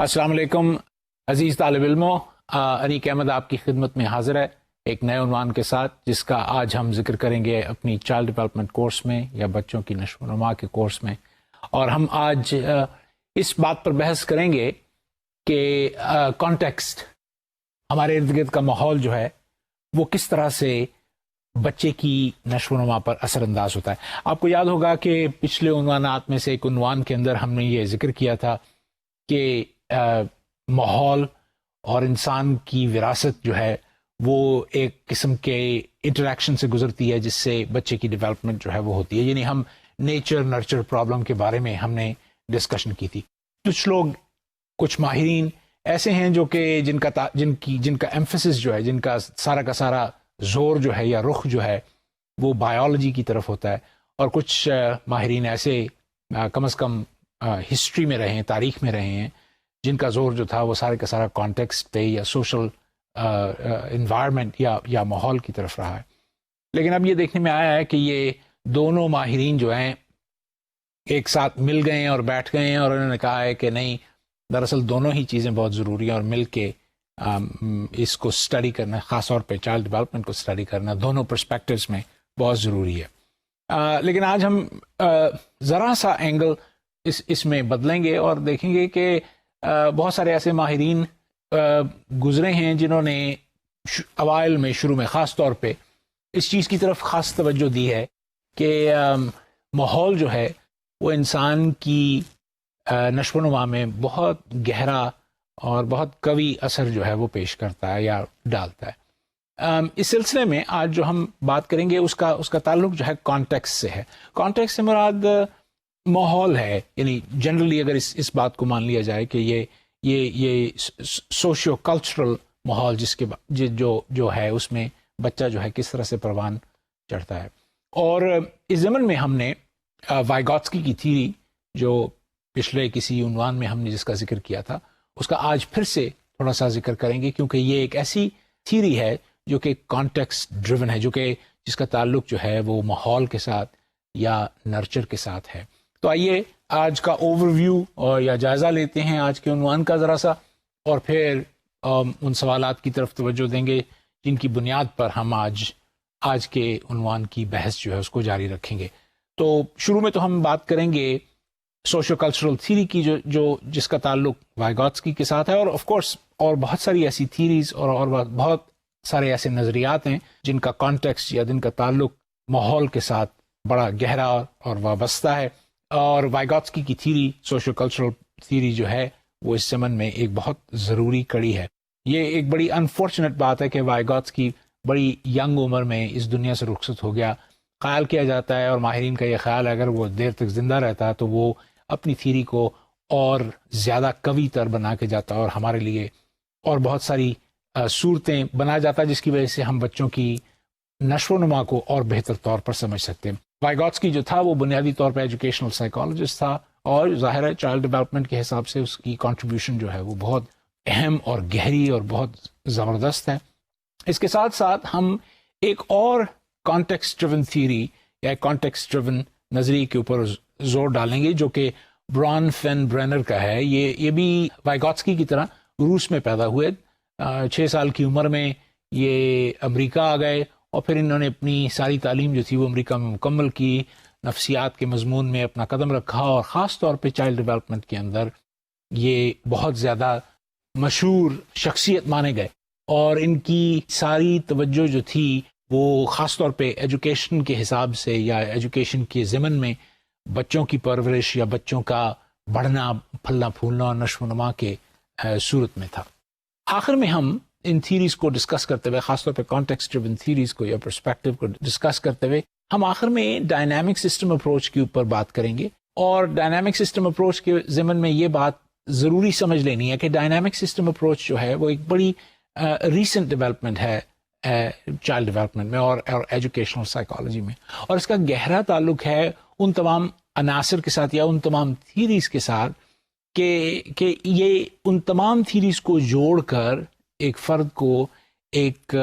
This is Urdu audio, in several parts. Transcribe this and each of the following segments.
السلام علیکم عزیز طالب علموں، انیق احمد آپ کی خدمت میں حاضر ہے ایک نئے عنوان کے ساتھ، جس کا آج ہم ذکر کریں گے اپنی چائلڈ ڈیولپمنٹ کورس میں یا بچوں کی نشو و نما کے کورس میں. اور ہم آج اس بات پر بحث کریں گے کہ کانٹیکسٹ، ہمارے ارد گرد کا ماحول جو ہے وہ کس طرح سے بچے کی نشو و نما پر اثر انداز ہوتا ہے. آپ کو یاد ہوگا کہ پچھلے عنوانات میں سے ایک عنوان کے اندر ہم نے یہ ذکر کیا تھا کہ ماحول اور انسان کی وراثت جو ہے وہ ایک قسم کے انٹریکشن سے گزرتی ہے جس سے بچے کی ڈیولپمنٹ جو ہے وہ ہوتی ہے. یعنی ہم نیچر نرچر پرابلم کے بارے میں ہم نے ڈسکشن کی تھی. کچھ لوگ، کچھ ماہرین ایسے ہیں جو کہ جن کا ایمفیسس جو ہے، جن کا سارا زور جو ہے یا رخ جو ہے وہ بایولوجی کی طرف ہوتا ہے، اور کچھ ماہرین ایسے کم از کم ہسٹری میں رہے ہیں، تاریخ میں رہے ہیں، جن کا زور جو تھا وہ سارے کا سارا کانٹیکسٹ پہ یا سوشل انوائرمنٹ یا ماحول کی طرف رہا ہے. لیکن اب یہ دیکھنے میں آیا ہے کہ یہ دونوں ماہرین جو ہیں ایک ساتھ مل گئے ہیں اور بیٹھ گئے ہیں، اور انہوں نے کہا ہے کہ نہیں، دراصل دونوں ہی چیزیں بہت ضروری ہیں، اور مل کے اس کو اسٹڈی کرنا، خاص طور پہ چائلڈ ڈیولپمنٹ کو اسٹڈی کرنا دونوں پرسپیکٹوز میں بہت ضروری ہے. لیکن آج ہم ذرا سا اینگل اس میں بدلیں گے اور دیکھیں گے کہ بہت سارے ایسے ماہرین گزرے ہیں جنہوں نے اوائل میں، شروع میں خاص طور پہ اس چیز کی طرف خاص توجہ دی ہے کہ ماحول جو ہے وہ انسان کی نشو و نما میں بہت گہرا اور بہت قوی اثر جو ہے وہ پیش کرتا ہے یا ڈالتا ہے. اس سلسلے میں آج جو ہم بات کریں گے اس کا تعلق جو ہے کانٹیکسٹ سے ہے. کانٹیکسٹ سے مراد ماحول ہے. یعنی جنرلی اگر اس بات کو مان لیا جائے کہ یہ سوشیو کلچرل ماحول جس کے جو ہے اس میں بچہ جو ہے کس طرح سے پروان چڑھتا ہے. اور اس ضمن میں ہم نے وائگوٹسکی کی تھیوری، جو پچھلے کسی عنوان میں ہم نے جس کا ذکر کیا تھا، اس کا آج پھر سے تھوڑا سا ذکر کریں گے، کیونکہ یہ ایک ایسی تھیوری ہے جو کہ کانٹیکسٹ ڈریون ہے، جس کا تعلق جو ہے وہ ماحول کے ساتھ یا نرچر کے ساتھ ہے. تو آئیے آج کا اوور ویو یا جائزہ لیتے ہیں آج کے عنوان کا ذرا سا، اور پھر ان سوالات کی طرف توجہ دیں گے جن کی بنیاد پر ہم آج کے عنوان کی بحث جو ہے اس کو جاری رکھیں گے. تو شروع میں تو ہم بات کریں گے سوشو کلچرل تھیوری کی جس کا تعلق وائگوٹسکی کے ساتھ ہے، اور آف کورس اور بہت ساری ایسی تھیوریز اور بہت سارے ایسے نظریات ہیں جن کا کانٹیکسٹ یا جن کا تعلق ماحول کے ساتھ بڑا گہرا اور وابستہ ہے. اور وائگوٹسکی کی تھیوری، سوشو کلچرل تھیوری جو ہے وہ اس زمن میں ایک بہت ضروری کڑی ہے. یہ ایک بڑی انفارچونیٹ بات ہے کہ وائگوٹسکی بڑی ینگ عمر میں اس دنیا سے رخصت ہو گیا. خیال کیا جاتا ہے، اور ماہرین کا یہ خیال ہے، اگر وہ دیر تک زندہ رہتا تو وہ اپنی تھیوری کو اور زیادہ قوی تر بنا کے جاتا اور ہمارے لیے اور بہت ساری صورتیں بنا جاتا، جس کی وجہ سے ہم بچوں کی نشو و نما کو اور بہتر طور پر سمجھ سکتے ہیں. وائگوٹسکی جو تھا وہ بنیادی طور پر ایجوکیشنل سائیکالوجسٹ تھا، اور ظاہر ہے چائلڈ ڈیولپمنٹ کے حساب سے اس کی کنٹریبیوشن جو ہے وہ بہت اہم اور گہری اور بہت زبردست ہے. اس کے ساتھ ساتھ ہم ایک اور کانٹیکسٹ ڈریون تھیوری یا کانٹیکسٹ ڈریون نظریے کے اوپر زور ڈالیں گے، جو کہ بران فین برینر کا ہے. یہ بھی وائگوٹسکی کی طرح روس میں پیدا ہوئے. 6 سال کی عمر میں یہ امریکہ آ گئے، اور پھر انہوں نے اپنی ساری تعلیم جو تھی وہ امریکہ میں مکمل کی. نفسیات کے مضمون میں اپنا قدم رکھا، اور خاص طور پہ چائلڈ ڈیولپمنٹ کے اندر یہ بہت زیادہ مشہور شخصیت مانے گئے. اور ان کی ساری توجہ جو تھی وہ خاص طور پہ ایجوکیشن کے حساب سے یا ایجوکیشن کے ضمن میں بچوں کی پرورش یا بچوں کا بڑھنا، پھلنا پھولنا اور نشو و نما کے صورت میں تھا. آخر میں ہم ان تھیوریز کو ڈسکس کرتے ہوئے، خاص طور پہ کانٹیکسٹ ڈریون تھیوریز کو یا پرسپیکٹو کو ڈسکس کرتے ہوئے، ہم آخر میں ڈائنامک سسٹم اپروچ کے اوپر بات کریں گے. اور ڈائنامک سسٹم اپروچ کے ضمن میں یہ بات ضروری سمجھ لینی ہے کہ ڈائنامک سسٹم اپروچ جو ہے وہ ایک بڑی ریسنٹ ڈیولپمنٹ ہے چائلڈ ڈیولپمنٹ میں اور ایجوکیشنل سائیکالوجی میں. اور اس کا گہرا تعلق ہے ان تمام عناصر کے ساتھ یا ان تمام تھیوریز کے ساتھ کہ یہ ان تمام تھیوریز کو جوڑ کر ایک فرد کو ایک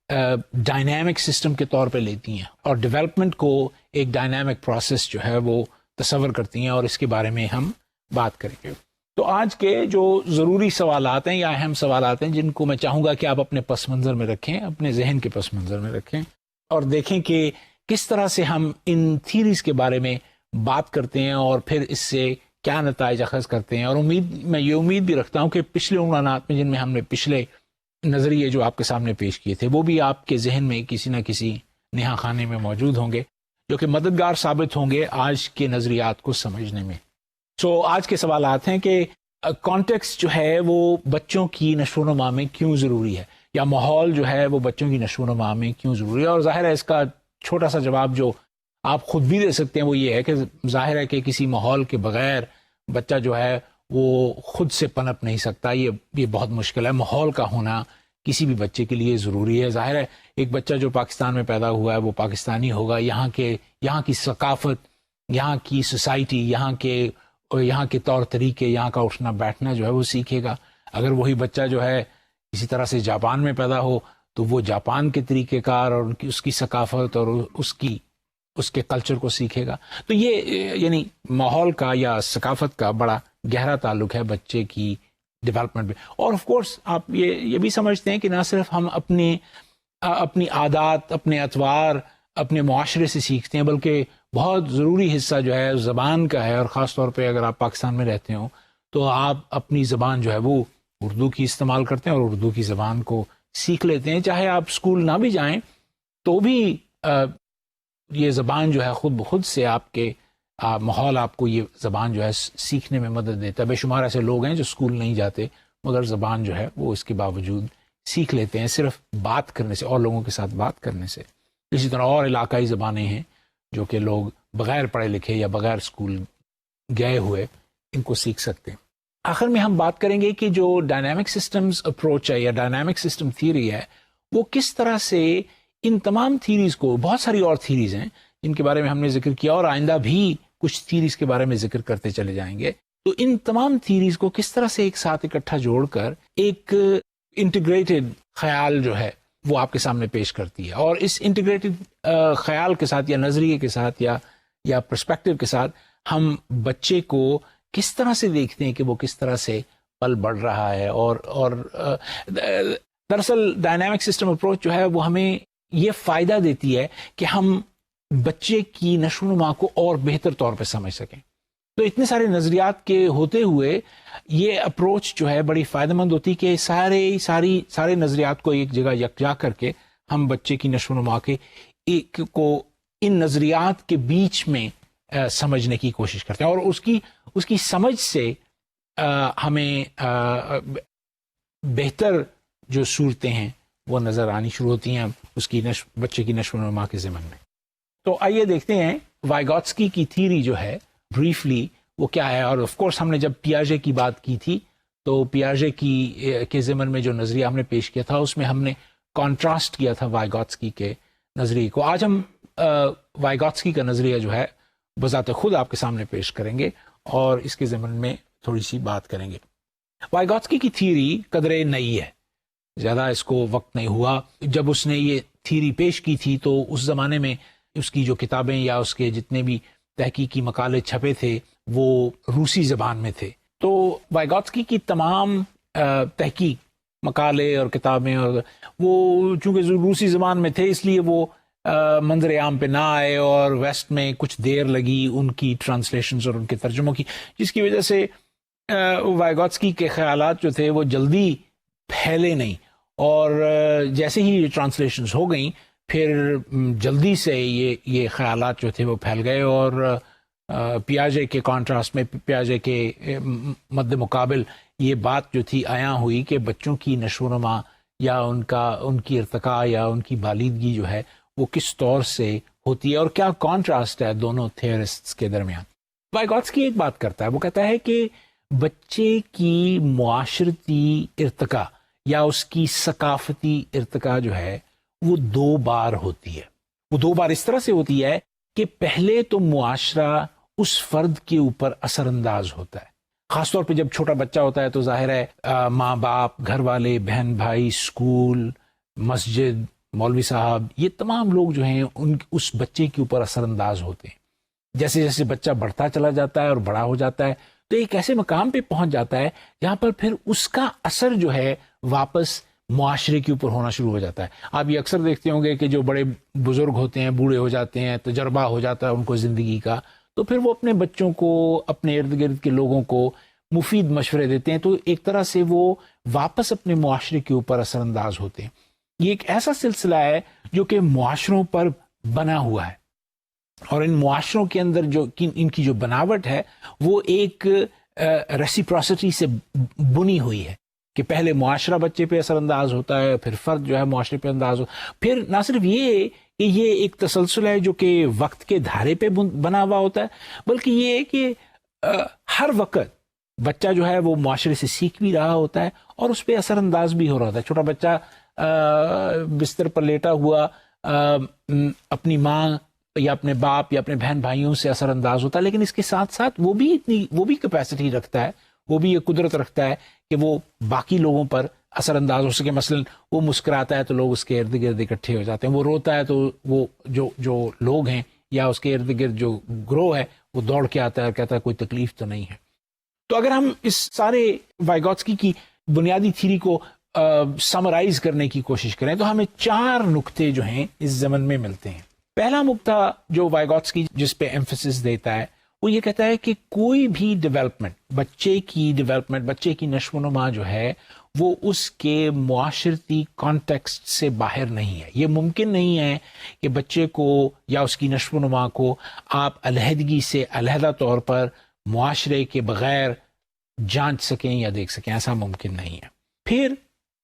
ڈائنامک سسٹم کے طور پہ لیتی ہیں، اور ڈیولپمنٹ کو ایک ڈائنامک پروسیس جو ہے وہ تصور کرتی ہیں. اور اس کے بارے میں ہم بات کریں گے. تو آج کے جو ضروری سوالات ہیں یا اہم سوالات ہیں جن کو میں چاہوں گا کہ آپ اپنے پس منظر میں رکھیں، اپنے ذہن کے پس منظر میں رکھیں، اور دیکھیں کہ کس طرح سے ہم ان تھیریز کے بارے میں بات کرتے ہیں اور پھر اس سے کیا نتائج اخذ کرتے ہیں. اور میں یہ امید بھی رکھتا ہوں کہ پچھلے عنوانات میں جن میں ہم نے پچھلے نظریے جو آپ کے سامنے پیش کیے تھے وہ بھی آپ کے ذہن میں کسی نہ کسی نہا خانے میں موجود ہوں گے جو کہ مددگار ثابت ہوں گے آج کے نظریات کو سمجھنے میں. آج کے سوالات ہیں کہ کانٹیکسٹ جو ہے وہ بچوں کی نشو و نما میں کیوں ضروری ہے، یا ماحول جو ہے وہ بچوں کی نشو و نما میں کیوں ضروری ہے. اور ظاہر ہے اس کا چھوٹا سا جواب جو آپ خود بھی دے سکتے ہیں وہ یہ ہے کہ ظاہر ہے کہ کسی ماحول کے بغیر بچہ جو ہے وہ خود سے پنپ نہیں سکتا. یہ بہت مشکل ہے. ماحول کا ہونا کسی بھی بچے کے لیے ضروری ہے. ظاہر ہے ایک بچہ جو پاکستان میں پیدا ہوا ہے وہ پاکستانی ہوگا، یہاں کی ثقافت، یہاں کی سوسائٹی، یہاں کے طور طریقے، یہاں کا اٹھنا بیٹھنا جو ہے وہ سیکھے گا. اگر وہی بچہ جو ہے اسی طرح سے جاپان میں پیدا ہو تو وہ جاپان کے طریقہ کار اور اس کی ثقافت اور اس کے کلچر کو سیکھے گا. تو یہ یعنی ماحول کا یا ثقافت کا بڑا گہرا تعلق ہے بچے کی ڈیولپمنٹ میں. اور آف کورس آپ یہ بھی سمجھتے ہیں کہ نہ صرف ہم اپنی عادات، اپنے اطوار، اپنے معاشرے سے سیکھتے ہیں بلکہ بہت ضروری حصہ جو ہے زبان کا ہے. اور خاص طور پہ اگر آپ پاکستان میں رہتے ہوں تو آپ اپنی زبان جو ہے وہ اردو کی استعمال کرتے ہیں اور اردو کی زبان کو سیکھ لیتے ہیں. چاہے آپ اسکول نہ بھی جائیں تو بھی یہ زبان جو ہے خود بخود سے آپ کے ماحول آپ کو یہ زبان جو ہے سیکھنے میں مدد دیتا ہے. بے شمار ایسے لوگ ہیں جو اسکول نہیں جاتے مگر زبان جو ہے وہ اس کے باوجود سیکھ لیتے ہیں صرف بات کرنے سے، اور لوگوں کے ساتھ بات کرنے سے. اسی طرح اور علاقائی زبانیں ہیں جو کہ لوگ بغیر پڑھے لکھے یا بغیر اسکول گئے ہوئے ان کو سیکھ سکتے ہیں. آخر میں ہم بات کریں گے کہ جو ڈائنامک سسٹمز اپروچ ہے یا ڈائنامک سسٹم تھیوری ہے وہ کس طرح سے ان تمام تھیریز کو، بہت ساری اور تھیریز ہیں جن کے بارے میں ہم نے ذکر کیا اور آئندہ بھی کچھ تھیریز کے بارے میں ذکر کرتے چلے جائیں گے، تو ان تمام تھیریز کو کس طرح سے ایک ساتھ اکٹھا جوڑ کر ایک انٹیگریٹڈ خیال جو ہے وہ آپ کے سامنے پیش کرتی ہے. اور اس انٹیگریٹڈ خیال کے ساتھ یا نظریے کے ساتھ یا پرسپیکٹو کے ساتھ ہم بچے کو کس طرح سے دیکھتے ہیں کہ وہ کس طرح سے پل بڑھ رہا ہے. اور دراصل ڈائنامک سسٹم اپروچ جو ہے وہ ہمیں یہ فائدہ دیتی ہے کہ ہم بچے کی نشو و نما کو اور بہتر طور پہ سمجھ سکیں. تو اتنے سارے نظریات کے ہوتے ہوئے یہ اپروچ جو ہے بڑی فائدہ مند ہوتی کہ سارے نظریات کو ایک جگہ یکجا کر کے ہم بچے کی نشو و نما کو ان نظریات کے بیچ میں سمجھنے کی کوشش کرتے ہیں. اور اس کی سمجھ سے ہمیں بہتر جو صورتیں ہیں وہ نظر آنی شروع ہوتی ہیں اس کی بچے کی نشو و نما کے ضمن میں. تو آئیے دیکھتے ہیں وائگوٹسکی کی تھیوری جو ہے بریفلی وہ کیا ہے. اور آف کورس ہم نے جب پیاژے کی بات کی تھی تو پیاژے کے ضمن میں جو نظریہ ہم نے پیش کیا تھا اس میں ہم نے کانٹراسٹ کیا تھا وائگوٹسکی کے نظریے کو. آج ہم وائگوٹسکی کا نظریہ جو ہے بذات خود آپ کے سامنے پیش کریں گے اور اس کے ضمن میں تھوڑی سی بات کریں گے. وائگوٹسکی کی تھیوری قدرے نئی ہے، زیادہ اس کو وقت نہیں ہوا. جب اس نے یہ تھیوری پیش کی تھی تو اس زمانے میں اس کی جو کتابیں یا اس کے جتنے بھی تحقیقی مقالے چھپے تھے وہ روسی زبان میں تھے. تو وائگوٹسکی کی تمام تحقیق مقالے اور کتابیں اور وہ چونکہ روسی زبان میں تھے اس لیے وہ منظر عام پہ نہ آئے اور ویسٹ میں کچھ دیر لگی ان کی ٹرانسلیشنز اور ان کے ترجموں کی، جس کی وجہ سے وائگوٹسکی کے خیالات جو تھے وہ جلدی پھیلے نہیں. اور جیسے ہی ٹرانسلیشنز ہو گئیں پھر جلدی سے یہ خیالات جو تھے وہ پھیل گئے. اور پیاژے کے کانٹراسٹ میں، پیاژے کے مد مقابل یہ بات جو تھی عیاں ہوئی کہ بچوں کی نشو و نما یا ان کی ارتقاء یا ان کی بالیدگی جو ہے وہ کس طور سے ہوتی ہے اور کیا کانٹراسٹ ہے دونوں تھیورسٹس کے درمیان. وائگوٹسکی ایک بات کرتا ہے، وہ کہتا ہے کہ بچے کی معاشرتی ارتقاء یا اس کی ثقافتی ارتقاء جو ہے وہ دو بار ہوتی ہے. وہ دو بار اس طرح سے ہوتی ہے کہ پہلے تو معاشرہ اس فرد کے اوپر اثر انداز ہوتا ہے. خاص طور پہ جب چھوٹا بچہ ہوتا ہے تو ظاہر ہے ماں باپ، گھر والے، بہن بھائی، اسکول، مسجد، مولوی صاحب، یہ تمام لوگ جو ہیں اس بچے کے اوپر اثر انداز ہوتے ہیں. جیسے جیسے بچہ بڑھتا چلا جاتا ہے اور بڑا ہو جاتا ہے تو ایک ایسے مقام پہ پہنچ جاتا ہے جہاں پر پھر اس کا اثر جو ہے واپس معاشرے کے اوپر ہونا شروع ہو جاتا ہے. آپ یہ اکثر دیکھتے ہوں گے کہ جو بڑے بزرگ ہوتے ہیں، بوڑھے ہو جاتے ہیں، تجربہ ہو جاتا ہے ان کو زندگی کا، تو پھر وہ اپنے بچوں کو، اپنے ارد گرد کے لوگوں کو مفید مشورے دیتے ہیں، تو ایک طرح سے وہ واپس اپنے معاشرے کے اوپر اثر انداز ہوتے ہیں. یہ ایک ایسا سلسلہ ہے جو کہ معاشروں پر بنا ہوا ہے، اور ان معاشروں کے اندر جو ان کی جو بناوٹ ہے وہ ایک ریسیپروسٹی سے بنی ہوئی ہے کہ پہلے معاشرہ بچے پہ اثر انداز ہوتا ہے، پھر فرد جو ہے معاشرے پہ انداز ہو، پھر نہ صرف یہ کہ یہ ایک تسلسل ہے جو کہ وقت کے دھارے پہ بنا ہوا ہوتا ہے، بلکہ یہ ہے کہ ہر وقت بچہ جو ہے وہ معاشرے سے سیکھ بھی رہا ہوتا ہے اور اس پہ اثر انداز بھی ہو رہا ہوتا ہے. چھوٹا بچہ بستر پر لیٹا ہوا اپنی ماں یا اپنے باپ یا اپنے بہن بھائیوں سے اثر انداز ہوتا ہے، لیکن اس کے ساتھ ساتھ وہ بھی کیپیسٹی رکھتا ہے، وہ بھی یہ قدرت رکھتا ہے کہ وہ باقی لوگوں پر اثر انداز ہو سکے. مثلا وہ مسکراتا ہے تو لوگ اس کے ارد گرد اکٹھے ہو جاتے ہیں، وہ روتا ہے تو وہ جو لوگ ہیں یا اس کے ارد گرد جو گروہ ہے وہ دوڑ کے آتا ہے اور کہتا ہے کوئی تکلیف تو نہیں ہے. تو اگر ہم اس سارے وائگوٹسکی کی بنیادی تھیری کو سمرائز کرنے کی کوشش کریں تو ہمیں 4 نقطے جو ہیں اس ضمن میں ملتے ہیں. پہلا نقطہ جو وائگوٹسکی جس پہ ایمفسس دیتا ہے وہ یہ کہتا ہے کہ کوئی بھی ڈیولپمنٹ، بچے کی نشو و نما جو ہے وہ اس کے معاشرتی کانٹیکسٹ سے باہر نہیں ہے. یہ ممکن نہیں ہے کہ بچے کو یا اس کی نشو و نما کو آپ علیحدگی سے علیحدہ طور پر معاشرے کے بغیر جانچ سکیں یا دیکھ سکیں، ایسا ممکن نہیں ہے. پھر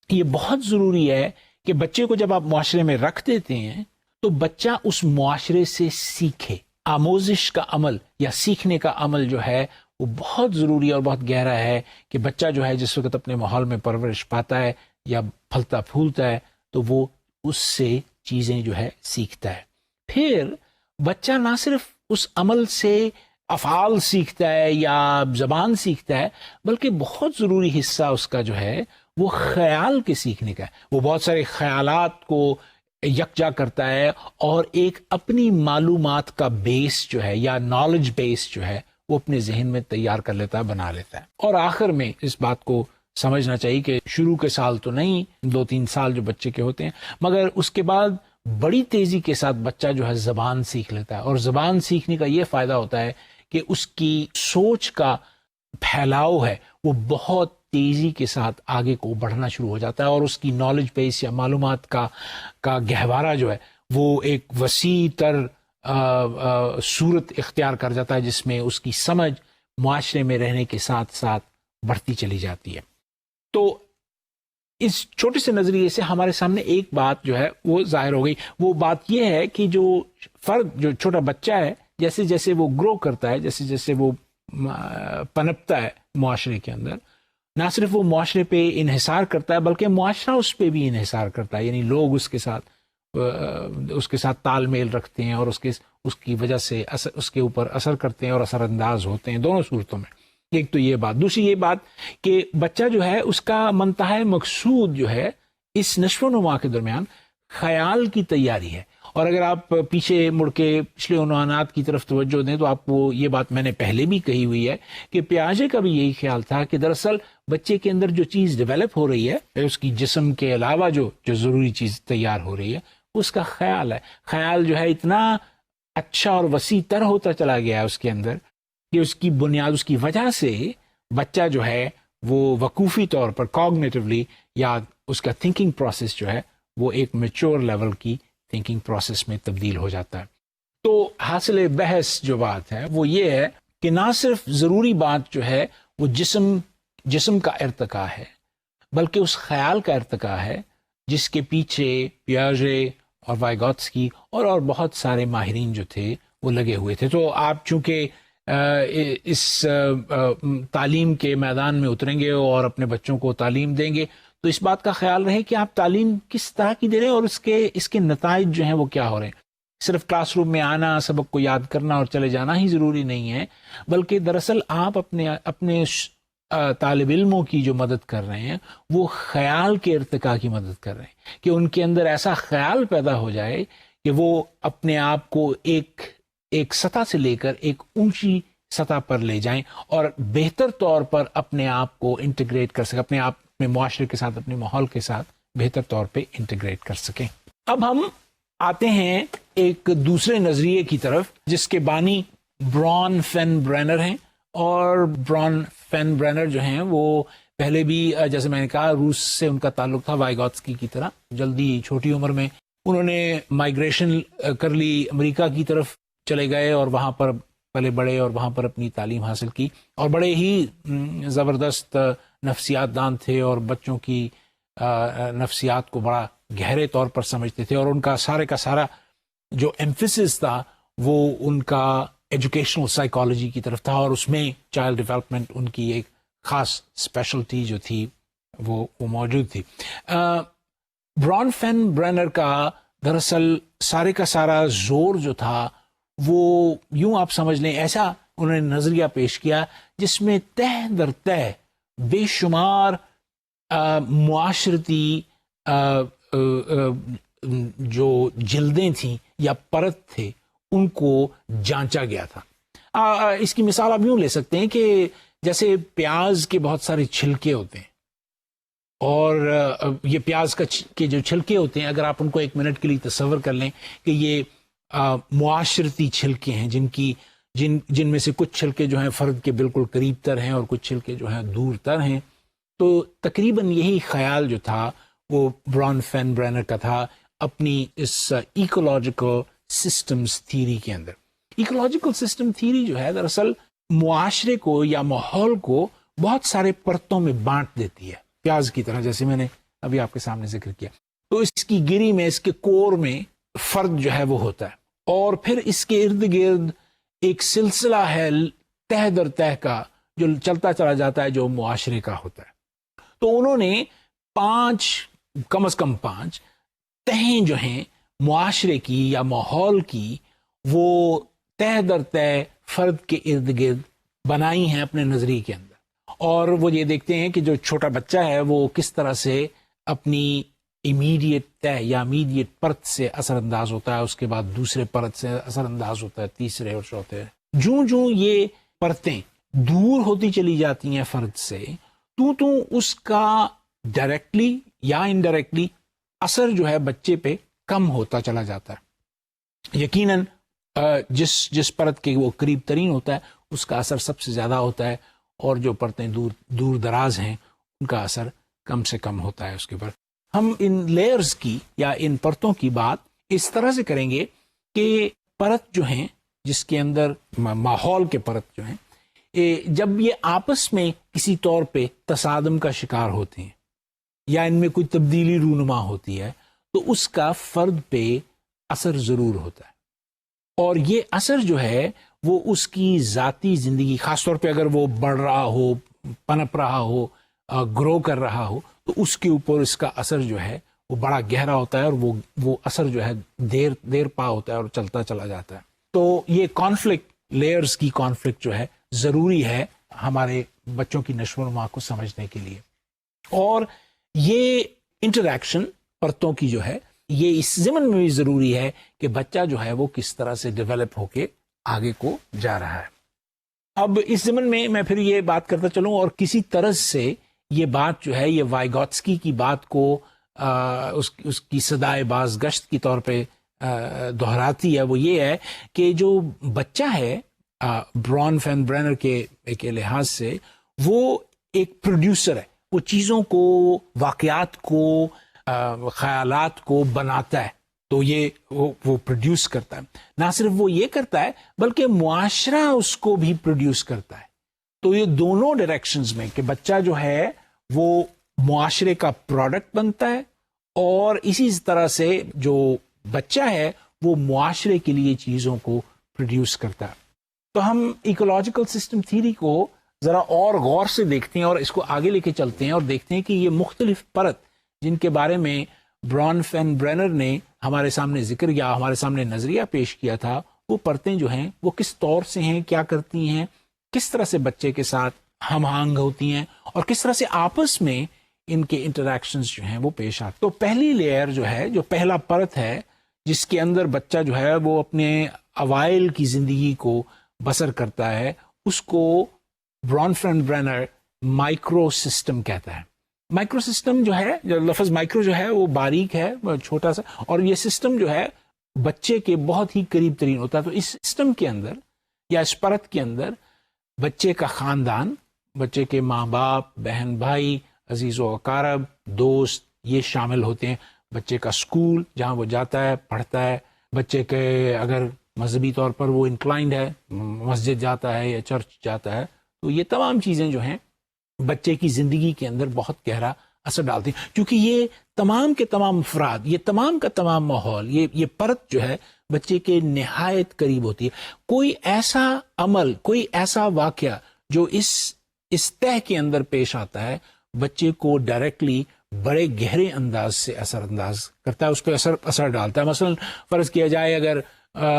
یہ بہت ضروری ہے کہ بچے کو جب آپ معاشرے میں رکھ دیتے ہیں تو بچہ اس معاشرے سے سیکھے. آموزش کا عمل یا سیکھنے کا عمل جو ہے وہ بہت ضروری اور بہت گہرا ہے کہ بچہ جو ہے جس وقت اپنے ماحول میں پرورش پاتا ہے یا پھلتا پھولتا ہے تو وہ اس سے چیزیں جو ہے سیکھتا ہے. پھر بچہ نہ صرف اس عمل سے افعال سیکھتا ہے یا زبان سیکھتا ہے، بلکہ بہت ضروری حصہ اس کا جو ہے وہ خیال کے سیکھنے کا ہے. وہ بہت سارے خیالات کو یکجا کرتا ہے اور ایک اپنی معلومات کا بیس جو ہے یا نالج بیس جو ہے وہ اپنے ذہن میں تیار کر لیتا ہے، بنا لیتا ہے. اور آخر میں اس بات کو سمجھنا چاہیے کہ شروع کے سال تو نہیں، 2-3 سال جو بچے کے ہوتے ہیں، مگر اس کے بعد بڑی تیزی کے ساتھ بچہ جو ہے زبان سیکھ لیتا ہے. اور زبان سیکھنے کا یہ فائدہ ہوتا ہے کہ اس کی سوچ کا پھیلاؤ ہے وہ بہت تیزی کے ساتھ آگے کو بڑھنا شروع ہو جاتا ہے، اور اس کی نالج بیس یا معلومات کا گہوارہ جو ہے وہ ایک وسیع تر صورت اختیار کر جاتا ہے جس میں اس کی سمجھ معاشرے میں رہنے کے ساتھ ساتھ بڑھتی چلی جاتی ہے. تو اس چھوٹے سے نظریے سے ہمارے سامنے ایک بات جو ہے وہ ظاہر ہو گئی. وہ بات یہ ہے کہ جو فرد، جو چھوٹا بچہ ہے، جیسے جیسے وہ گرو کرتا ہے، جیسے جیسے وہ پنپتا ہے معاشرے کے اندر، نہ صرف وہ معاشرے پہ انحصار کرتا ہے بلکہ معاشرہ اس پہ بھی انحصار کرتا ہے. یعنی لوگ اس کے ساتھ تال میل رکھتے ہیں اور اس کی وجہ سے اس کے اوپر اثر کرتے ہیں اور اثر انداز ہوتے ہیں دونوں صورتوں میں. ایک تو یہ بات. دوسری یہ بات کہ بچہ جو ہے اس کا منتہی مقصود جو ہے اس نشو و نما کے درمیان خیال کی تیاری ہے. اور اگر آپ پیچھے مڑ کے پچھلے عنوانات کی طرف توجہ دیں تو آپ کو یہ بات میں نے پہلے بھی کہی ہوئی ہے کہ پیاژے کا بھی یہی خیال تھا کہ دراصل بچے کے اندر جو چیز ڈیولپ ہو رہی ہے، اس کی جسم کے علاوہ جو ضروری چیز تیار ہو رہی ہے، اس کا خیال ہے. خیال جو ہے اتنا اچھا اور وسیع تر ہوتا چلا گیا ہے اس کے اندر کہ اس کی بنیاد، اس کی وجہ سے بچہ جو ہے وہ وقوفی طور پر کوگنیٹیولی یا اس کا تھنکنگ پروسیس جو ہے وہ ایک میچور لیول کی تھنکنگ پروسیس میں تبدیل ہو جاتا ہے. تو حاصل بحث جو بات ہے وہ یہ ہے کہ نہ صرف ضروری بات جو ہے وہ جسم کا ارتقاء ہے، بلکہ اس خیال کا ارتقاء ہے جس کے پیچھے پیاژے اور وائگوٹسکی اور بہت سارے ماہرین جو تھے وہ لگے ہوئے تھے. تو آپ چونکہ اس تعلیم کے میدان میں اتریں گے اور اپنے بچوں کو تعلیم دیں گے تو اس بات کا خیال رہے کہ آپ تعلیم کس طرح کی دے رہے ہیں اور اس کے نتائج جو ہیں وہ کیا ہو رہے ہیں. صرف کلاس روم میں آنا، سبق کو یاد کرنا اور چلے جانا ہی ضروری نہیں ہے، بلکہ دراصل آپ اپنے طالب علموں کی جو مدد کر رہے ہیں وہ خیال کے ارتقاء کی مدد کر رہے ہیں کہ ان کے اندر ایسا خیال پیدا ہو جائے کہ وہ اپنے آپ کو ایک سطح سے لے کر ایک اونچی سطح پر لے جائیں اور بہتر طور پر اپنے آپ کو انٹیگریٹ کر سکیں، اپنے آپ میں معاشرے کے ساتھ، اپنے ماحول کے ساتھ بہتر طور پہ انٹیگریٹ کر سکیں۔ اب ہم آتے ہیں ایک دوسرے نظریے کی طرف جس کے بانی بران فین برینر ہیں، اور بران فین برینر جو ہیں وہ پہلے بھی جیسے میں نے کہا روس سے ان کا تعلق تھا، وائیگوتسکی کی طرح۔ جلدی چھوٹی عمر میں انہوں نے مائیگریشن کر لی، امریکہ کی طرف چلے گئے اور وہاں پر پلے بڑے اور وہاں پر اپنی تعلیم حاصل کی، اور بڑے ہی زبردست نفسیات دان تھے اور بچوں کی نفسیات کو بڑا گہرے طور پر سمجھتے تھے، اور ان کا سارا جو ایمفیسس تھا وہ ان کا ایجوکیشنل سائیکالوجی کی طرف تھا، اور اس میں چائلڈ ڈیولپمنٹ ان کی ایک خاص اسپیشلٹی جو تھی وہ موجود تھی۔ بران فین برینر کا دراصل سارے کا سارا زور جو تھا وہ یوں آپ سمجھ لیں ایسا انہوں نے نظریہ پیش کیا جس میں تہ در تہ بے شمار معاشرتی جو جلدیں تھیں یا پرت تھے ان کو جانچا گیا تھا۔ اس کی مثال آپ یوں لے سکتے ہیں کہ جیسے پیاز کے بہت سارے چھلکے ہوتے ہیں، اور یہ پیاز کے جو چھلکے ہوتے ہیں اگر آپ ان کو ایک منٹ کے لیے تصور کر لیں کہ یہ معاشرتی چھلکے ہیں جن میں سے کچھ چھلکے جو ہیں فرد کے بالکل قریب تر ہیں اور کچھ چھلکے جو ہیں دور تر ہیں، تو تقریباً یہی خیال جو تھا وہ بران فین برینر کا تھا اپنی اس ایکولوجیکل سسٹمز تھیوری کے اندر۔ ایکولوجیکل سسٹم تھیوری جو ہے دراصل معاشرے کو یا ماحول کو بہت سارے پرتوں میں بانٹ دیتی ہے، پیاز کی طرح جیسے میں نے ابھی آپ کے سامنے ذکر کیا۔ تو اس کی گری میں، اس کے کور میں فرد جو ہے وہ ہوتا ہے، اور پھر اس کے ارد گرد ایک سلسلہ ہے تہ در تہ کا جو چلتا چلا جاتا ہے جو معاشرے کا ہوتا ہے۔ تو انہوں نے کم از کم پانچ تہیں جو ہیں معاشرے کی یا ماحول کی وہ تہ در تہ فرد کے ارد گرد بنائی ہیں اپنے نظریے کے اندر، اور وہ یہ دیکھتے ہیں کہ جو چھوٹا بچہ ہے وہ کس طرح سے اپنی امیڈیٹ تہ یا امیڈیٹ پرت سے اثر انداز ہوتا ہے، اس کے بعد دوسرے پرت سے اثر انداز ہوتا ہے، تیسرے اور چوتھے۔ جوں یہ پرتیں دور ہوتی چلی جاتی ہیں فرد سے، تو اس کا ڈائریکٹلی یا انڈائریکٹلی اثر جو ہے بچے پہ کم ہوتا چلا جاتا ہے۔ یقیناً جس پرت کے وہ قریب ترین ہوتا ہے اس کا اثر سب سے زیادہ ہوتا ہے، اور جو پرتیں دور دراز ہیں ان کا اثر کم سے کم ہوتا ہے اس کے اوپر۔ ہم ان لیئرز کی یا ان پرتوں کی بات اس طرح سے کریں گے کہ پرت جو ہیں جس کے اندر ماحول کے پرت جو ہیں جب یہ آپس میں کسی طور پہ تصادم کا شکار ہوتے ہیں یا ان میں کوئی تبدیلی رونما ہوتی ہے تو اس کا فرد پہ اثر ضرور ہوتا ہے، اور یہ اثر جو ہے وہ اس کی ذاتی زندگی، خاص طور پہ اگر وہ بڑھ رہا ہو، پنپ رہا ہو، گرو کر رہا ہو، تو اس کے اوپر اس کا اثر جو ہے وہ بڑا گہرا ہوتا ہے، اور وہ اثر جو ہے دیر پا ہوتا ہے اور چلتا چلا جاتا ہے۔ تو یہ کانفلکٹ، لیئرز کی کانفلکٹ جو ہے ضروری ہے ہمارے بچوں کی نشو و نما کو سمجھنے کے لیے، اور یہ انٹریکشن پرتوں کی جو ہے یہ اس ضمن میں بھی ضروری ہے کہ بچہ جو ہے وہ کس طرح سے ڈیولپ ہو کے آگے کو جا رہا ہے۔ اب اس ضمن میں پھر یہ بات کرتا چلوں، اور کسی طرز سے یہ بات جو ہے یہ وائیگوتسکی کی بات کو اس کی صدائے باز گشت کی طور پہ دہراتی ہے، وہ یہ ہے کہ جو بچہ ہے بران فین برینر کے لحاظ سے وہ ایک پروڈیوسر ہے، وہ چیزوں کو، واقعات کو، خیالات کو بناتا ہے، تو یہ وہ پروڈیوس کرتا ہے۔ نہ صرف وہ یہ کرتا ہے بلکہ معاشرہ اس کو بھی پروڈیوس کرتا ہے۔ تو یہ دونوں ڈائریکشنز میں کہ بچہ جو ہے وہ معاشرے کا پروڈکٹ بنتا ہے، اور اسی طرح سے جو بچہ ہے وہ معاشرے کے لیے چیزوں کو پروڈیوس کرتا ہے۔ تو ہم ایکولوجیکل سسٹم تھیوری کو ذرا اور غور سے دیکھتے ہیں اور اس کو آگے لے کے چلتے ہیں اور دیکھتے ہیں کہ یہ مختلف پرت جن کے بارے میں بران فین برینر نے ہمارے سامنے ذکر کیا، ہمارے سامنے نظریہ پیش کیا تھا، وہ پرتیں جو ہیں وہ کس طور سے ہیں، کیا کرتی ہیں، کس طرح سے بچے کے ساتھ ہم آہنگ ہوتی ہیں، اور کس طرح سے آپس میں ان کے انٹریکشنز جو ہیں وہ پیش آتے۔ تو پہلی لیئر جو ہے، جو پہلا پرت ہے جس کے اندر بچہ جو ہے وہ اپنے اوائل کی زندگی کو بسر کرتا ہے، اس کو برانفرڈ برینر مائکرو سسٹم کہتا ہے. مائکرو سسٹم جو ہے, جو لفظ مائکرو جو ہے وہ باریک ہے, چھوٹا سا, اور یہ سسٹم جو ہے بچے کے بہت ہی قریب ترین ہوتا ہے. تو اس سسٹم کے اندر یا اس پرت کے اندر بچے کا خاندان, بچے کے ماں باپ, بہن بھائی, عزیز و اقارب, دوست, یہ شامل ہوتے ہیں. بچے کا اسکول جہاں وہ جاتا ہے, پڑھتا ہے, بچے کے اگر مذہبی طور پر وہ انکلائنڈ ہے, مسجد جاتا ہے یا چرچ جاتا ہے, تو یہ تمام چیزیں جو ہیں بچے کی زندگی کے اندر بہت گہرا اثر ڈالتی ہیں. کیونکہ یہ تمام کے تمام افراد, یہ تمام کا تمام ماحول, یہ پرت جو ہے بچے کے نہایت قریب ہوتی ہے. کوئی ایسا عمل, کوئی ایسا واقعہ جو اس تہ کے اندر پیش آتا ہے, بچے کو ڈائریکٹلی بڑے گہرے انداز سے اثر انداز کرتا ہے, اس پہ اثر ڈالتا ہے. مثلا فرض کیا جائے اگر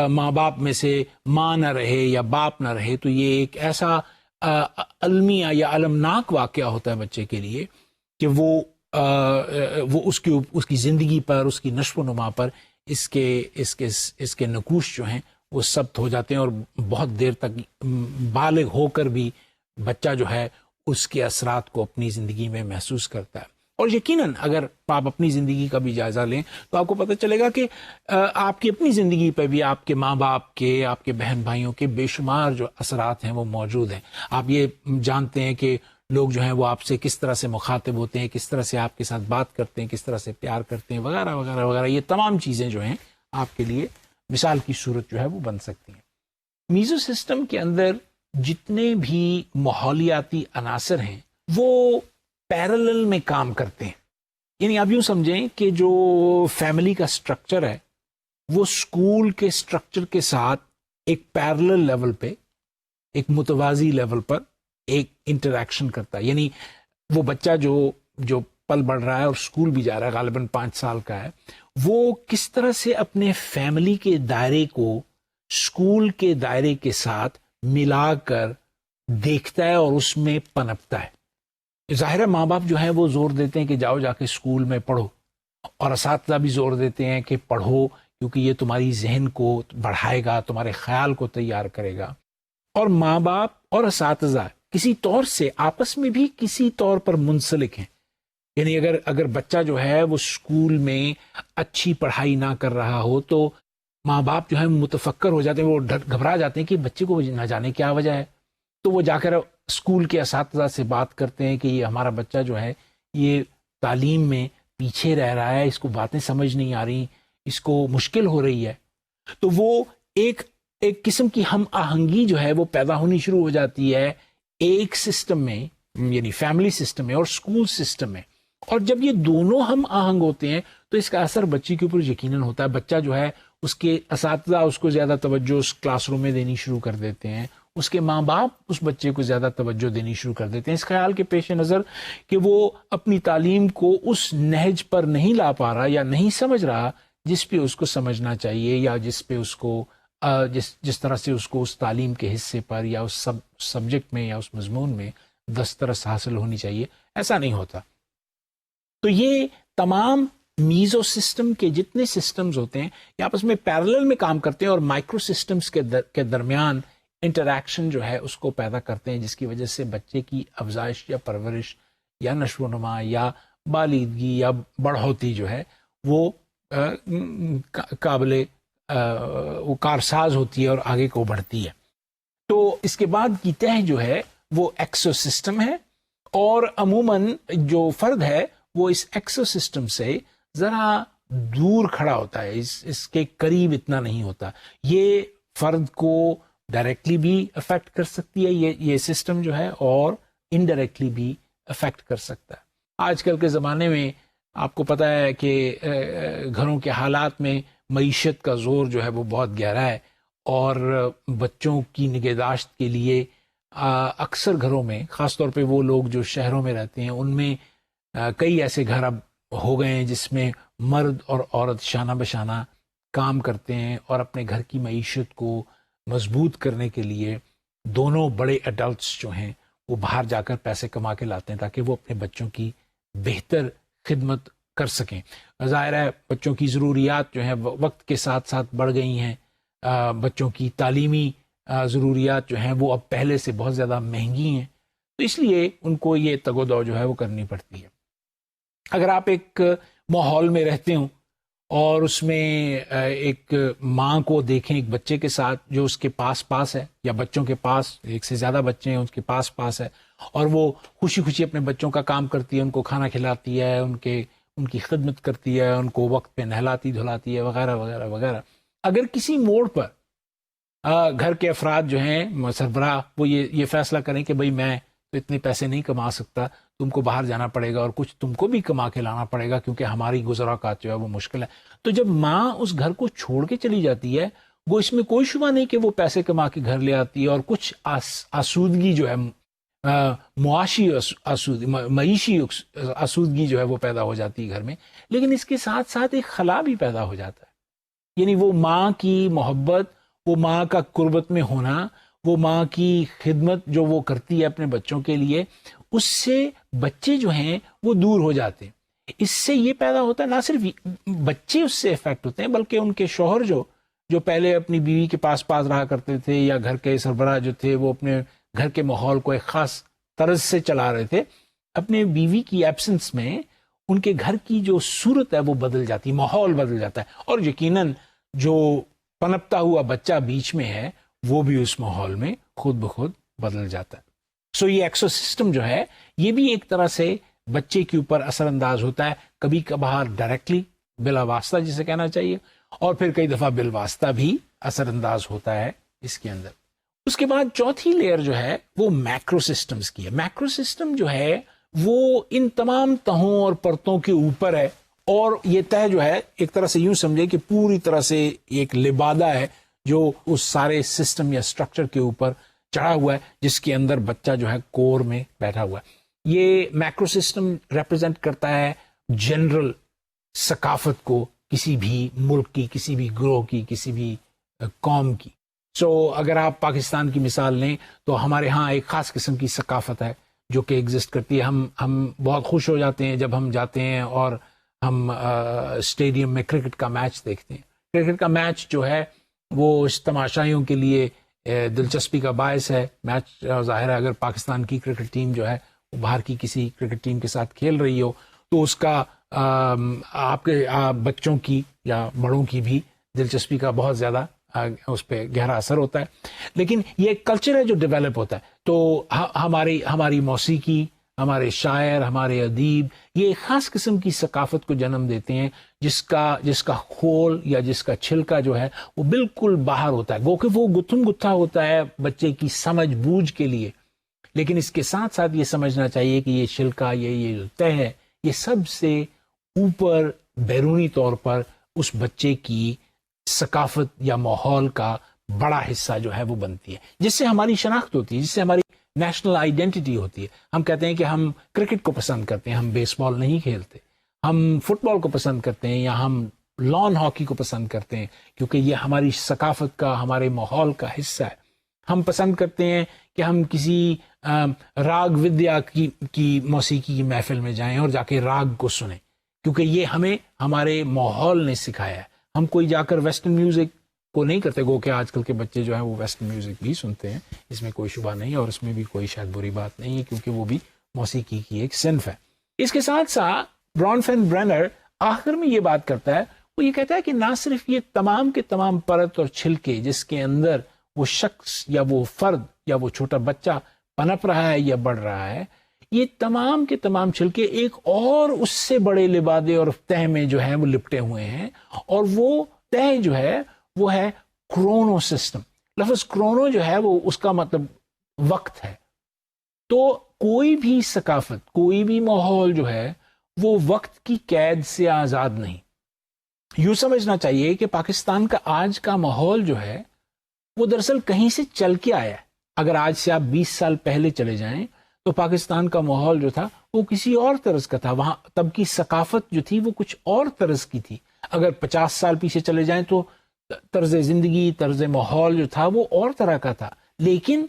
ماں باپ میں سے ماں نہ رہے یا باپ نہ رہے, تو یہ ایک ایسا المیہ یا المناک واقعہ ہوتا ہے بچے کے لیے کہ وہ اس کی زندگی پر, اس کی نشو و نما پر اس کے نقوش جو ہیں وہ ثبت ہو جاتے ہیں, اور بہت دیر تک بالغ ہو کر بھی بچہ جو ہے اس کے اثرات کو اپنی زندگی میں محسوس کرتا ہے. اور یقیناً اگر آپ اپنی زندگی کا بھی جائزہ لیں تو آپ کو پتہ چلے گا کہ آپ کی اپنی زندگی پہ بھی آپ کے ماں باپ کے, آپ کے بہن بھائیوں کے بے شمار جو اثرات ہیں وہ موجود ہیں. آپ یہ جانتے ہیں کہ لوگ جو ہیں وہ آپ سے کس طرح سے مخاطب ہوتے ہیں, کس طرح سے آپ کے ساتھ بات کرتے ہیں, کس طرح سے پیار کرتے ہیں, وغیرہ وغیرہ وغیرہ. یہ تمام چیزیں جو ہیں آپ کے لیے مثال کی صورت جو ہے وہ بن سکتی ہیں. میزو سسٹم کے اندر جتنے بھی ماحولیاتی عناصر ہیں وہ پیرلل میں کام کرتے ہیں. یعنی آپ یوں سمجھیں کہ جو فیملی کا سٹرکچر ہے وہ اسکول کے سٹرکچر کے ساتھ ایک پیرلل لیول پہ, ایک متوازی لیول پر ایک انٹریکشن کرتا ہے. یعنی وہ بچہ جو پل بڑھ رہا ہے اور اسکول بھی جا رہا ہے, غالباً 5 سال کا ہے, وہ کس طرح سے اپنے فیملی کے دائرے کو اسکول کے دائرے کے ساتھ ملا کر دیکھتا ہے اور اس میں پنپتا ہے. ظاہر ہے ماں باپ جو ہیں وہ زور دیتے ہیں کہ جاؤ جا کے اسکول میں پڑھو, اور اساتذہ بھی زور دیتے ہیں کہ پڑھو کیونکہ یہ تمہاری ذہن کو بڑھائے گا, تمہارے خیال کو تیار کرے گا. اور ماں باپ اور اساتذہ کسی طور سے آپس میں بھی کسی طور پر منسلک ہیں. یعنی اگر بچہ جو ہے وہ اسکول میں اچھی پڑھائی نہ کر رہا ہو تو ماں باپ جو ہے متفکر ہو جاتے ہیں, وہ گھبرا جاتے ہیں کہ بچے کو نہ جانے کیا وجہ ہے. تو وہ جا کر اسکول کے اساتذہ سے بات کرتے ہیں کہ یہ ہمارا بچہ جو ہے یہ تعلیم میں پیچھے رہ رہا ہے, اس کو باتیں سمجھ نہیں آ رہی, اس کو مشکل ہو رہی ہے. تو وہ ایک قسم کی ہم آہنگی جو ہے وہ پیدا ہونی شروع ہو جاتی ہے ایک سسٹم میں, یعنی فیملی سسٹم میں اور اسکول سسٹم میں. اور جب یہ دونوں ہم آہنگ ہوتے ہیں تو اس کا اثر بچے کے اوپر یقیناً ہوتا ہے. بچہ جو ہے اس کے اساتذہ اس کو زیادہ توجہ اس کلاس روم میں دینی شروع کر دیتے ہیں, اس کے ماں باپ اس بچے کو زیادہ توجہ دینی شروع کر دیتے ہیں, اس خیال کے پیش نظر کہ وہ اپنی تعلیم کو اس نہج پر نہیں لا پا رہا یا نہیں سمجھ رہا جس پہ اس کو سمجھنا چاہیے, یا جس پہ اس کو جس طرح سے اس کو اس تعلیم کے حصے پر یا اس سبجیکٹ میں یا اس مضمون میں دسترس حاصل ہونی چاہیے. ایسا نہیں ہوتا. تو یہ تمام میزو سسٹم کے جتنے سسٹمز ہوتے ہیں یہ آپس میں پیرلل میں کام کرتے ہیں اور مائکرو سسٹمز کے درمیان انٹریکشن جو ہے اس کو پیدا کرتے ہیں, جس کی وجہ سے بچے کی افزائش یا پرورش یا نشو و نما یا بالغی یا بڑھوتی جو ہے وہ قابل وہ کارساز ہوتی ہے اور آگے کو بڑھتی ہے. تو اس کے بعد کی تہ جو ہے وہ ایکسو سسٹم ہے, اور عموماً جو فرد ہے وہ اس ایکسو سسٹم سے ذرا دور کھڑا ہوتا ہے, اس کے قریب اتنا نہیں ہوتا. یہ فرد کو ڈائریکٹلی بھی افیکٹ کر سکتی ہے یہ سسٹم جو ہے, اور انڈائریکٹلی بھی افیکٹ کر سکتا ہے. آج کل کے زمانے میں آپ کو پتہ ہے کہ گھروں کے حالات میں معیشت کا زور جو ہے وہ بہت گہرا ہے, اور بچوں کی نگہداشت کے لیے اکثر گھروں میں, خاص طور پہ وہ لوگ جو شہروں میں رہتے ہیں, ان میں کئی ایسے گھر اب ہو گئے ہیں جس میں مرد اور عورت شانہ بشانہ کام کرتے ہیں, اور اپنے گھر کی معیشت کو مضبوط کرنے کے لیے دونوں بڑے ایڈلٹس جو ہیں وہ باہر جا کر پیسے کما کے لاتے ہیں تاکہ وہ اپنے بچوں کی بہتر خدمت کر سکیں. ظاہر ہے بچوں کی ضروریات جو ہیں وقت کے ساتھ ساتھ بڑھ گئی ہیں, بچوں کی تعلیمی ضروریات جو ہیں وہ اب پہلے سے بہت زیادہ مہنگی ہیں، تو اس لیے ان کو یہ تگ و دو جو ہے وہ کرنی پڑتی ہے۔ اگر آپ ایک ماحول میں رہتے ہوں اور اس میں ایک ماں کو دیکھیں ایک بچے کے ساتھ جو اس کے پاس ہے، یا بچوں کے پاس ایک سے زیادہ بچے ہیں اس کے پاس ہے، اور وہ خوشی خوشی اپنے بچوں کا کام کرتی ہے، ان کو کھانا کھلاتی ہے، ان کی خدمت کرتی ہے، ان کو وقت پہ نہلاتی دھلاتی ہے، وغیرہ وغیرہ وغیرہ۔ اگر کسی موڑ پر گھر کے افراد جو ہیں سربراہ وہ یہ فیصلہ کریں کہ بھئی میں تو اتنے پیسے نہیں کما سکتا، تم کو باہر جانا پڑے گا اور کچھ تم کو بھی کما کے لانا پڑے گا کیونکہ ہماری گزر اوقات جو ہے وہ مشکل ہے، تو جب ماں اس گھر کو چھوڑ کے چلی جاتی ہے، وہ اس میں کوئی شبہ نہیں کہ وہ پیسے کما کے گھر لے آتی ہے اور کچھ آسودگی جو ہے معاشی معیشی آسودگی جو ہے وہ پیدا ہو جاتی ہے گھر میں، لیکن اس کے ساتھ ساتھ ایک خلا بھی پیدا ہو جاتا ہے، یعنی وہ ماں کی محبت، وہ ماں کا قربت میں ہونا، وہ ماں کی خدمت جو وہ کرتی ہے اپنے بچوں کے لیے، اس سے بچے جو ہیں وہ دور ہو جاتے ہیں۔ اس سے یہ پیدا ہوتا ہے نہ صرف بچے اس سے افیکٹ ہوتے ہیں بلکہ ان کے شوہر جو پہلے اپنی بیوی کے پاس رہا کرتے تھے، یا گھر کے سربراہ جو تھے وہ اپنے گھر کے ماحول کو ایک خاص طرز سے چلا رہے تھے، اپنے بیوی کی ایبسنس میں ان کے گھر کی جو صورت ہے وہ بدل جاتی، ماحول بدل جاتا ہے، اور یقیناً جو پنپتا ہوا بچہ بیچ میں ہے وہ بھی اس ماحول میں خود بخود بدل جاتا ہے۔ سو یہ ایکسو سسٹم جو ہے یہ بھی ایک طرح سے بچے کے اوپر اثر انداز ہوتا ہے، کبھی کبھار ڈائریکٹلی بلا واسطہ جسے کہنا چاہیے، اور پھر کئی دفعہ بالواسطہ بھی اثر انداز ہوتا ہے اس کے اندر۔ اس کے بعد چوتھی لیئر جو ہے وہ میکرو سسٹمز کی ہے۔ میکرو سسٹم جو ہے وہ ان تمام تہوں اور پرتوں کے اوپر ہے، اور یہ تہ جو ہے ایک طرح سے یوں سمجھے کہ پوری طرح سے ایک لبادہ ہے جو اس سارے سسٹم یا سٹرکچر کے اوپر چڑھا ہوا ہے، جس کے اندر بچہ جو ہے کور میں بیٹھا ہوا ہے۔ یہ میکرو سسٹم ریپرزینٹ کرتا ہے جنرل ثقافت کو کسی بھی ملک کی، کسی بھی گروہ کی، کسی بھی قوم کی۔ سو اگر آپ پاکستان کی مثال لیں تو ہمارے ہاں ایک خاص قسم کی ثقافت ہے جو کہ ایگزسٹ کرتی ہے۔ ہم بہت خوش ہو جاتے ہیں جب ہم جاتے ہیں اور ہم اسٹیڈیم میں کرکٹ کا میچ دیکھتے ہیں۔ کرکٹ کا میچ جو ہے وہ اس تماشائیوں کے لیے دلچسپی کا باعث ہے۔ میچ ظاہر ہے اگر پاکستان کی کرکٹ ٹیم جو ہے وہ باہر کی کسی کرکٹ ٹیم کے ساتھ کھیل رہی ہو تو اس کا آپ کے بچوں کی یا بڑوں کی بھی دلچسپی کا بہت زیادہ اس پہ گہرا اثر ہوتا ہے۔ لیکن یہ ایک کلچر ہے جو ڈیولپ ہوتا ہے، تو ہماری موسیقی، ہمارے شاعر، ہمارے ادیب یہ ایک خاص قسم کی ثقافت کو جنم دیتے ہیں جس کا خول یا جس کا چھلکا جو ہے وہ بالکل باہر ہوتا ہے، گو کہ وہ گتھم گتھا ہوتا ہے بچے کی سمجھ بوجھ کے لیے، لیکن اس کے ساتھ ساتھ یہ سمجھنا چاہیے کہ یہ چھلکا، یہ جو تہ ہے، یہ سب سے اوپر بیرونی طور پر اس بچے کی ثقافت یا ماحول کا بڑا حصہ جو ہے وہ بنتی ہے، جس سے ہماری شناخت ہوتی ہے، جس سے ہماری نیشنل آئیڈینٹی ہوتی ہے۔ ہم کہتے ہیں کہ ہم کرکٹ کو پسند کرتے ہیں، ہم بیس بال نہیں کھیلتے، ہم فٹ بال کو پسند کرتے ہیں یا ہم لان ہاکی کو پسند کرتے ہیں کیونکہ یہ ہماری ثقافت کا، ہمارے ماحول کا حصہ ہے۔ ہم پسند کرتے ہیں کہ ہم کسی راگ ودیا کی موسیقی کی محفل میں جائیں اور جا کے راگ کو سنیں کیونکہ یہ ہمیں ہمارے ماحول نے سکھایا ہے۔ ہم کوئی جا کر ویسٹرن میوزک کو نہیں کرتے، گو کہ آج کل کے بچے جو ہیں وہ ویسٹرن میوزک بھی سنتے ہیں، اس میں کوئی شبہ نہیں اور اس میں بھی کوئی شاید بری بات نہیں ہے کیونکہ وہ بھی موسیقی کی ایک صنف ہے۔ اس کے ساتھ ساتھ برانفن برینر آخر میں یہ بات کرتا ہے، وہ یہ کہتا ہے کہ نہ صرف یہ تمام کے تمام پرت اور چھلکے جس کے اندر وہ شخص یا وہ فرد یا وہ چھوٹا بچہ پنپ رہا ہے یا بڑھ رہا ہے، یہ تمام کے تمام چھلکے ایک اور اس سے بڑے لبادے اور تہ میں جو ہے وہ لپٹے ہوئے ہیں، اور وہ تہ جو ہے وہ ہے کرونو سسٹم۔ لفظ کرونو جو ہے وہ اس کا مطلب وقت ہے، تو کوئی بھی ثقافت، کوئی بھی ماحول جو ہے وہ وقت کی قید سے آزاد نہیں۔ یوں سمجھنا چاہیے کہ پاکستان کا آج کا ماحول جو ہے وہ دراصل کہیں سے چل کے آیا ہے۔ اگر آج سے آپ 20 سال پہلے چلے جائیں تو پاکستان کا ماحول جو تھا وہ کسی اور طرز کا تھا، وہاں تب کی ثقافت جو تھی وہ کچھ اور طرز کی تھی۔ اگر 50 سال پیچھے چلے جائیں تو طرز زندگی، طرز ماحول جو تھا وہ اور طرح کا تھا، لیکن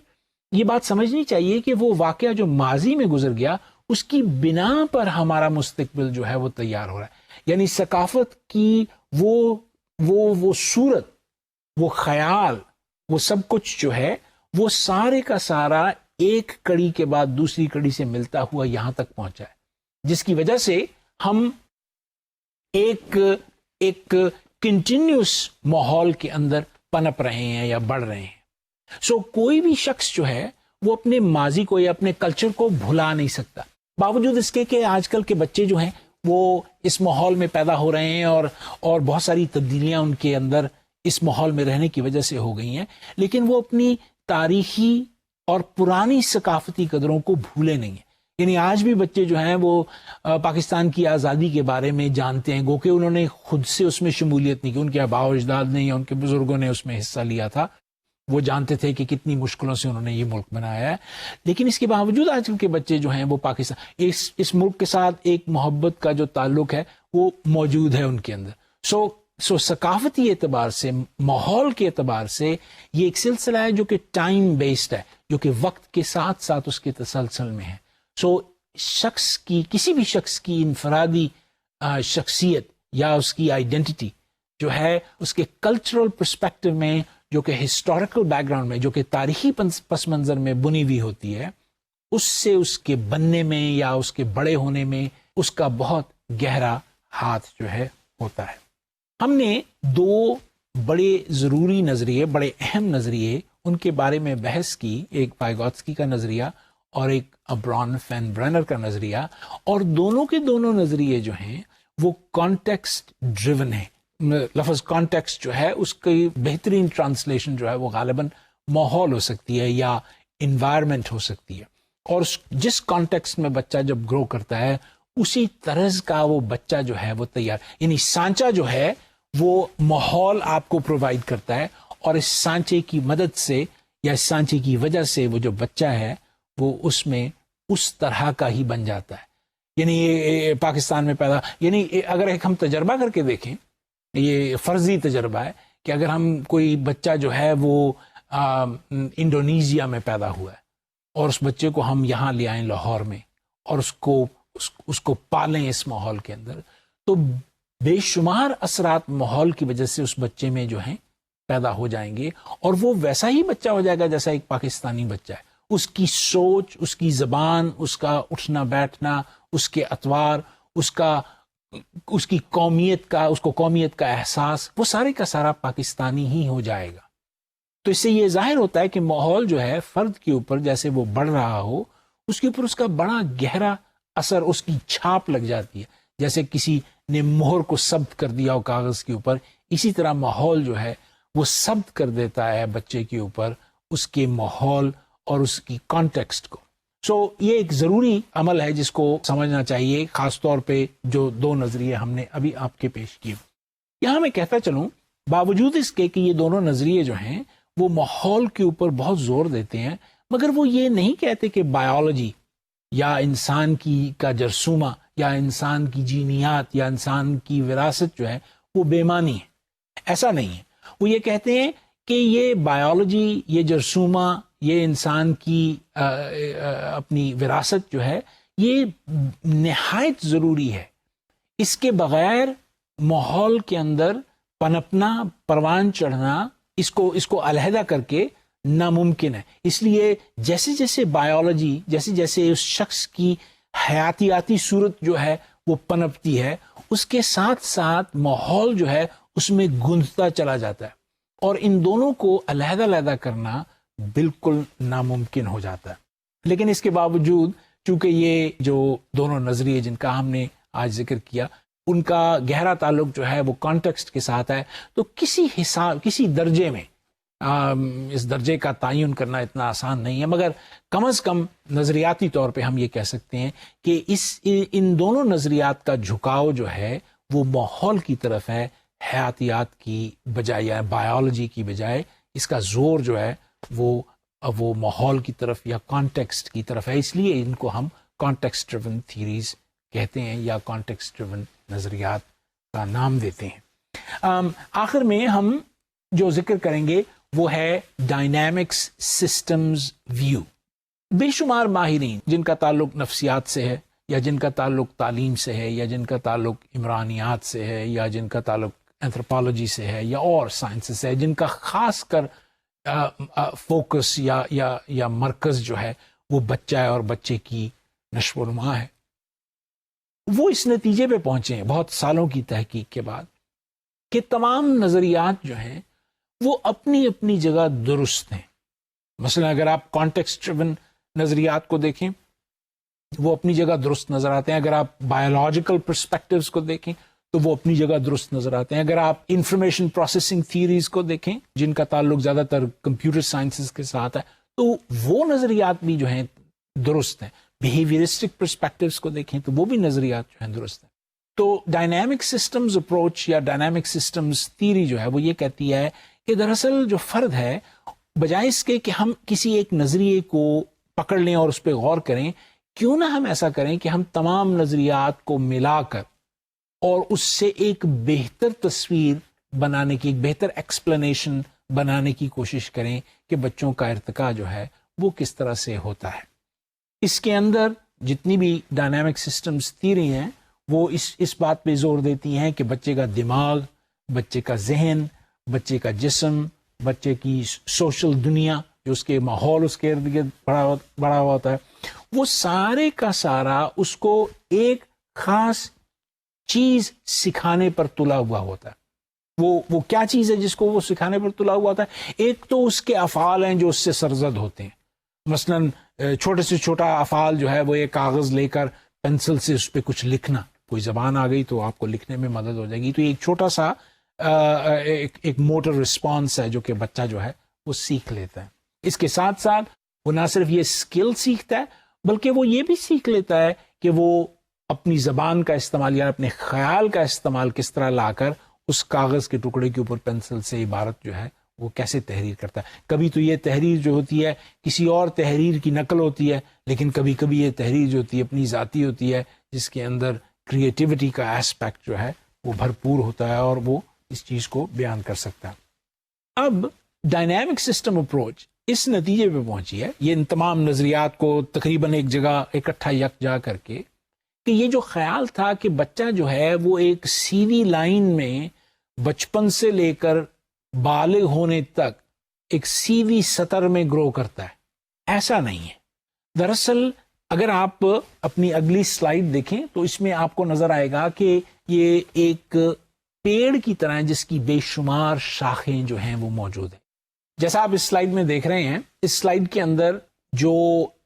یہ بات سمجھنی چاہیے کہ وہ واقعہ جو ماضی میں گزر گیا اس کی بنا پر ہمارا مستقبل جو ہے وہ تیار ہو رہا ہے، یعنی ثقافت کی وہ صورت، وہ خیال، وہ سب کچھ جو ہے وہ سارے کا سارا ایک کڑی کے بعد دوسری کڑی سے ملتا ہوا یہاں تک پہنچا ہے، جس کی وجہ سے ہم ایک کنٹینیوس ماحول کے اندر پنپ رہے ہیں یا بڑھ رہے ہیں۔ سو کوئی بھی شخص جو ہے وہ اپنے ماضی کو یا اپنے کلچر کو بھلا نہیں سکتا، باوجود اس کے کہ آج کل کے بچے جو ہیں وہ اس ماحول میں پیدا ہو رہے ہیں اور بہت ساری تبدیلیاں ان کے اندر اس ماحول میں رہنے کی وجہ سے ہو گئی ہیں، لیکن وہ اپنی تاریخی اور پرانی ثقافتی قدروں کو بھولے نہیں ہیں۔ یعنی آج بھی بچے جو ہیں وہ پاکستان کی آزادی کے بارے میں جانتے ہیں، گو کہ انہوں نے خود سے اس میں شمولیت نہیں کی، ان کے آباء و اجداد نے یا ان کے بزرگوں نے اس میں حصہ لیا تھا، وہ جانتے تھے کہ کتنی مشکلوں سے انہوں نے یہ ملک بنایا ہے، لیکن اس کے باوجود آج کل کے بچے جو ہیں وہ پاکستان اس ملک کے ساتھ ایک محبت کا جو تعلق ہے وہ موجود ہے ان کے اندر۔ سو ثقافتی اعتبار سے، ماحول کے اعتبار سے یہ ایک سلسلہ ہے جو کہ ٹائم بیسڈ ہے، جو کہ وقت کے ساتھ ساتھ اس کے تسلسل میں ہے۔ سو کسی بھی شخص کی انفرادی شخصیت یا اس کی آئیڈینٹی جو ہے اس کے کلچرل پرسپیکٹو میں، جو کہ ہسٹوریکل بیک گراؤنڈ میں، جو کہ تاریخی پس منظر میں بنی ہوئی ہوتی ہے، اس سے اس کے بننے میں یا اس کے بڑے ہونے میں اس کا بہت گہرا ہاتھ جو ہے ہوتا ہے۔ ہم نے دو بڑے ضروری نظریے، بڑے اہم نظریے ان کے بارے میں بحث کی، ایک وائگوتسکی کا نظریہ اور ایک بران فین برینر کا نظریہ، اور دونوں کے دونوں نظریے جو ہیں وہ کانٹیکسٹ ڈریون ہیں۔ لفظ کانٹیکسٹ جو ہے اس کی بہترین ٹرانسلیشن جو ہے وہ غالباً ماحول ہو سکتی ہے یا انوائرمنٹ ہو سکتی ہے، اور جس کانٹیکسٹ میں بچہ جب گرو کرتا ہے اسی طرز کا وہ بچہ جو ہے وہ تیار، یعنی سانچہ جو ہے وہ ماحول آپ کو پرووائڈ کرتا ہے، اور اس سانچے کی مدد سے یا اس سانچے کی وجہ سے وہ جو بچہ ہے وہ اس میں اس طرح کا ہی بن جاتا ہے۔ یعنی یہ پاکستان میں پیدا، یعنی اگر ایک ہم تجربہ کر کے دیکھیں، یہ فرضی تجربہ ہے کہ اگر ہم کوئی بچہ جو ہے وہ انڈونیزیا میں پیدا ہوا ہے اور اس بچے کو ہم یہاں لے آئیں لاہور میں اور اس کو پالیں اس ماحول کے اندر، تو بے شمار اثرات ماحول کی وجہ سے اس بچے میں جو ہیں پیدا ہو جائیں گے، اور وہ ویسا ہی بچہ ہو جائے گا جیسا ایک پاکستانی بچہ ہے۔ اس کی سوچ، اس کی زبان، اس کا اٹھنا بیٹھنا، اس کے اطوار، اس کی قومیت کا احساس، وہ سارے کا سارا پاکستانی ہی ہو جائے گا۔ تو اس سے یہ ظاہر ہوتا ہے کہ ماحول جو ہے فرد کے اوپر جیسے وہ بڑھ رہا ہو، اس کے اوپر اس کا بڑا گہرا اثر، اس کی چھاپ لگ جاتی ہے، جیسے کسی نے مہر کو ثبت کر دیا ہو کاغذ کے اوپر، اسی طرح ماحول جو ہے وہ ثبت کر دیتا ہے بچے کے اوپر اس کے ماحول اور اس کی کانٹیکسٹ کو۔ سو یہ ایک ضروری عمل ہے جس کو سمجھنا چاہیے، خاص طور پہ جو دو نظریے ہم نے ابھی آپ کے پیش کیے۔ یہاں میں کہتا چلوں، باوجود اس کے کہ یہ دونوں نظریے جو ہیں وہ ماحول کے اوپر بہت زور دیتے ہیں، مگر وہ یہ نہیں کہتے کہ بایولوجی یا انسان کا جرثومہ یا انسان کی جینیات یا انسان کی وراثت جو ہے وہ بے معنی ہے۔ ایسا نہیں ہے، وہ یہ کہتے ہیں کہ یہ بایولوجی، یہ جرثومہ، یہ انسان کی اپنی وراثت جو ہے یہ نہایت ضروری ہے۔ اس کے بغیر ماحول کے اندر پنپنا، پروان چڑھنا، اس کو علیحدہ کر کے ناممکن ہے۔ اس لیے جیسے جیسے بایولوجی، جیسے جیسے اس شخص کی حیاتیاتی صورت جو ہے وہ پنپتی ہے، اس کے ساتھ ساتھ ماحول جو ہے اس میں گنجتا چلا جاتا ہے، اور ان دونوں کو علیحدہ علیحدہ کرنا بالکل ناممکن ہو جاتا ہے۔ لیکن اس کے باوجود چونکہ یہ جو دونوں نظریے جن کا ہم نے آج ذکر کیا ان کا گہرا تعلق جو ہے وہ کانٹیکسٹ کے ساتھ ہے، تو کسی درجے میں اس درجے کا تعین کرنا اتنا آسان نہیں ہے، مگر کم از کم نظریاتی طور پہ ہم یہ کہہ سکتے ہیں کہ ان دونوں نظریات کا جھکاؤ جو ہے وہ ماحول کی طرف ہے، حیاتیات کی بجائے یا بایولوجی کی بجائے اس کا زور جو ہے وہ ماحول کی طرف یا کانٹیکسٹ کی طرف ہے۔ اس لیے ان کو ہم کانٹیکسٹ ڈریون تھیریز کہتے ہیں یا کانٹیکسٹ ڈریون نظریات کا نام دیتے ہیں۔ آخر میں ہم جو ذکر کریں گے وہ ہے ڈائنامکس سسٹمز ویو۔ بے شمار ماہرین جن کا تعلق نفسیات سے ہے یا جن کا تعلق تعلیم سے ہے یا جن کا تعلق عمرانیات سے ہے یا جن کا تعلق اینتھروپالوجی سے ہے یا اور سائنسز سے ہے، جن کا خاص کر فوکس یا مرکز جو ہے وہ بچہ ہے اور بچے کی نشو و نما ہے. وہ اس نتیجے پہ پہنچے ہیں بہت سالوں کی تحقیق کے بعد کہ تمام نظریات جو ہیں وہ اپنی اپنی جگہ درست ہیں. مثلا اگر آپ کانٹیکسٹ ڈریون نظریات کو دیکھیں وہ اپنی جگہ درست نظر آتے ہیں. اگر آپ بایولوجیکل پرسپیکٹوز کو دیکھیں تو وہ اپنی جگہ درست نظر آتے ہیں. اگر آپ انفارمیشن پروسیسنگ تھیوریز کو دیکھیں جن کا تعلق زیادہ تر کمپیوٹر سائنسز کے ساتھ ہے تو وہ نظریات بھی جو ہیں درست ہیں. بیہیویئرسٹک پرسپیکٹوز کو دیکھیں تو وہ بھی نظریات جو ہیں درست ہیں. تو ڈائنامک سسٹمز اپروچ یا ڈائنامک سسٹمز تھیوری جو ہے وہ یہ کہتی ہے کہ دراصل جو فرد ہے بجائے اس کے کہ ہم کسی ایک نظریے کو پکڑ لیں اور اس پہ غور کریں، کیوں نہ ہم ایسا کریں کہ ہم تمام نظریات کو ملا کر اور اس سے ایک بہتر تصویر بنانے کی، ایک بہتر ایکسپلینیشن بنانے کی کوشش کریں کہ بچوں کا ارتقاء جو ہے وہ کس طرح سے ہوتا ہے. اس کے اندر جتنی بھی ڈائنامک سسٹمز تھیوری ہیں وہ اس بات پہ زور دیتی ہیں کہ بچے کا دماغ، بچے کا ذہن، بچے کا جسم، بچے کی سوشل دنیا جو اس کے ماحول اس کے ارد گرد بڑا ہوا ہوتا ہے، وہ سارے کا سارا اس کو ایک خاص چیز سکھانے پر تلا ہوا ہوتا ہے. وہ کیا چیز ہے جس کو وہ سکھانے پر تلا ہوا ہوتا ہے؟ ایک تو اس کے افعال ہیں جو اس سے سرزد ہوتے ہیں. مثلاً چھوٹے سے چھوٹا افعال جو ہے وہ ایک کاغذ لے کر پینسل سے اس پہ کچھ لکھنا، کوئی زبان آ گئی تو آپ کو لکھنے میں مدد ہو جائے گی. تو ایک چھوٹا سا ایک موٹر رسپانس ہے جو کہ بچہ جو ہے وہ سیکھ لیتا ہے. اس کے ساتھ ساتھ وہ نہ صرف یہ اسکل سیکھتا ہے بلکہ وہ یہ بھی سیکھ لیتا ہے کہ وہ اپنی زبان کا استعمال یا اپنے خیال کا استعمال کس طرح لا کر اس کاغذ کے ٹکڑے کے اوپر پینسل سے عبارت جو ہے وہ کیسے تحریر کرتا ہے. کبھی تو یہ تحریر جو ہوتی ہے کسی اور تحریر کی نقل ہوتی ہے، لیکن کبھی کبھی یہ تحریر جو ہوتی ہے اپنی ذاتی ہوتی ہے جس کے اندر کریٹیوٹی کا ایسپیکٹ جو ہے وہ بھرپور ہوتا ہے اور وہ اس چیز کو بیان کر سکتا ہے. اب ڈائنامک سسٹم اپروچ اس نتیجے پہ پہنچی ہے، یہ ان تمام نظریات کو تقریباً ایک جگہ اکٹھا یکجا کر کے، کہ یہ جو خیال تھا کہ بچہ جو ہے وہ ایک سیدھی لائن میں بچپن سے لے کر بالغ ہونے تک ایک سیدھی سطر میں گرو کرتا ہے، ایسا نہیں ہے. دراصل اگر آپ اپنی اگلی سلائیڈ دیکھیں تو اس میں آپ کو نظر آئے گا کہ یہ ایک پیڑ کی طرح ہے جس کی بے شمار شاخیں جو ہیں وہ موجود ہیں. جیسا آپ اس سلائیڈ میں دیکھ رہے ہیں، اس سلائیڈ کے اندر جو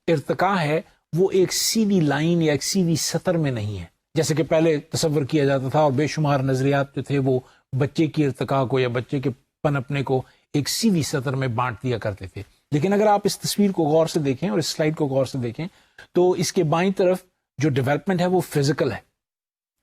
ارتقاء ہے وہ ایک سیدھی لائن یا ایک سیدھی سطر میں نہیں ہے جیسے کہ پہلے تصور کیا جاتا تھا، اور بے شمار نظریات جو تھے وہ بچے کی ارتقاء کو یا بچے کے پنپنے کو ایک سیدھی سطر میں بانٹ دیا کرتے تھے. لیکن اگر آپ اس تصویر کو غور سے دیکھیں اور اس سلائیڈ کو غور سے دیکھیں تو اس کے بائیں طرف جو ڈیولپمنٹ ہے وہ فزیکل ہے،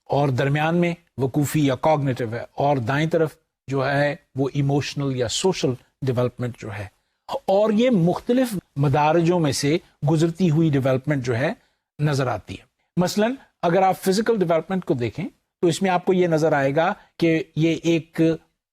اور درمیان میں وقوفی یا کوگنیٹو ہے، اور دائیں طرف جو ہے وہ ایموشنل یا سوشل ڈیولپمنٹ جو ہے. اور یہ مختلف مدارجوں میں سے گزرتی ہوئی ڈیولپمنٹ جو ہے نظر آتی ہے. مثلا اگر آپ فزیکل ڈیولپمنٹ کو دیکھیں تو اس میں آپ کو یہ نظر آئے گا کہ یہ ایک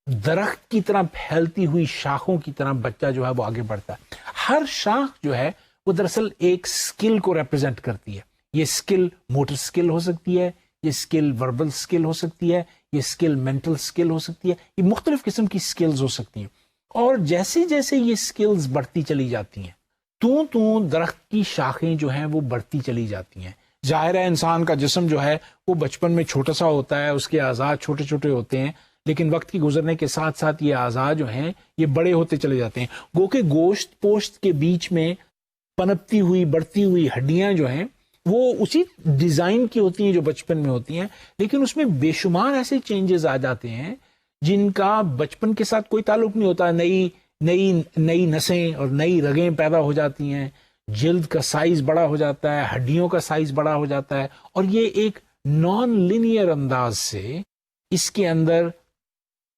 درخت کی طرح پھیلتی ہوئی شاخوں کی طرح بچہ جو ہے وہ آگے بڑھتا ہے. ہر شاخ جو ہے وہ دراصل ایک سکل کو ریپرزینٹ کرتی ہے. یہ سکل موٹر سکل ہو سکتی ہے، یہ سکل وربل سکل ہو سکتی ہے، یہ سکل مینٹل سکل ہو سکتی ہے، یہ مختلف قسم کی سکلز ہو سکتی ہیں. اور جیسے جیسے یہ سکلز بڑھتی چلی جاتی ہیں تو درخت کی شاخیں جو ہیں وہ بڑھتی چلی جاتی ہیں. ظاہر ہے انسان کا جسم جو ہے وہ بچپن میں چھوٹا سا ہوتا ہے، اس کے اعضاء چھوٹے چھوٹے ہوتے ہیں، لیکن وقت کی گزرنے کے ساتھ ساتھ یہ اعضاء جو ہیں یہ بڑے ہوتے چلے جاتے ہیں. گو کہ گوشت پوشت کے بیچ میں پنپتی ہوئی بڑھتی ہوئی ہڈیاں جو ہیں وہ اسی ڈیزائن کی ہوتی ہیں جو بچپن میں ہوتی ہیں، لیکن اس میں بے شمار ایسے چینجز آ جاتے ہیں جن کا بچپن کے ساتھ کوئی تعلق نہیں ہوتا. نئی نسیں اور نئی رگیں پیدا ہو جاتی ہیں، جلد کا سائز بڑا ہو جاتا ہے، ہڈیوں کا سائز بڑا ہو جاتا ہے، اور یہ ایک نان لینئر انداز سے اس کے اندر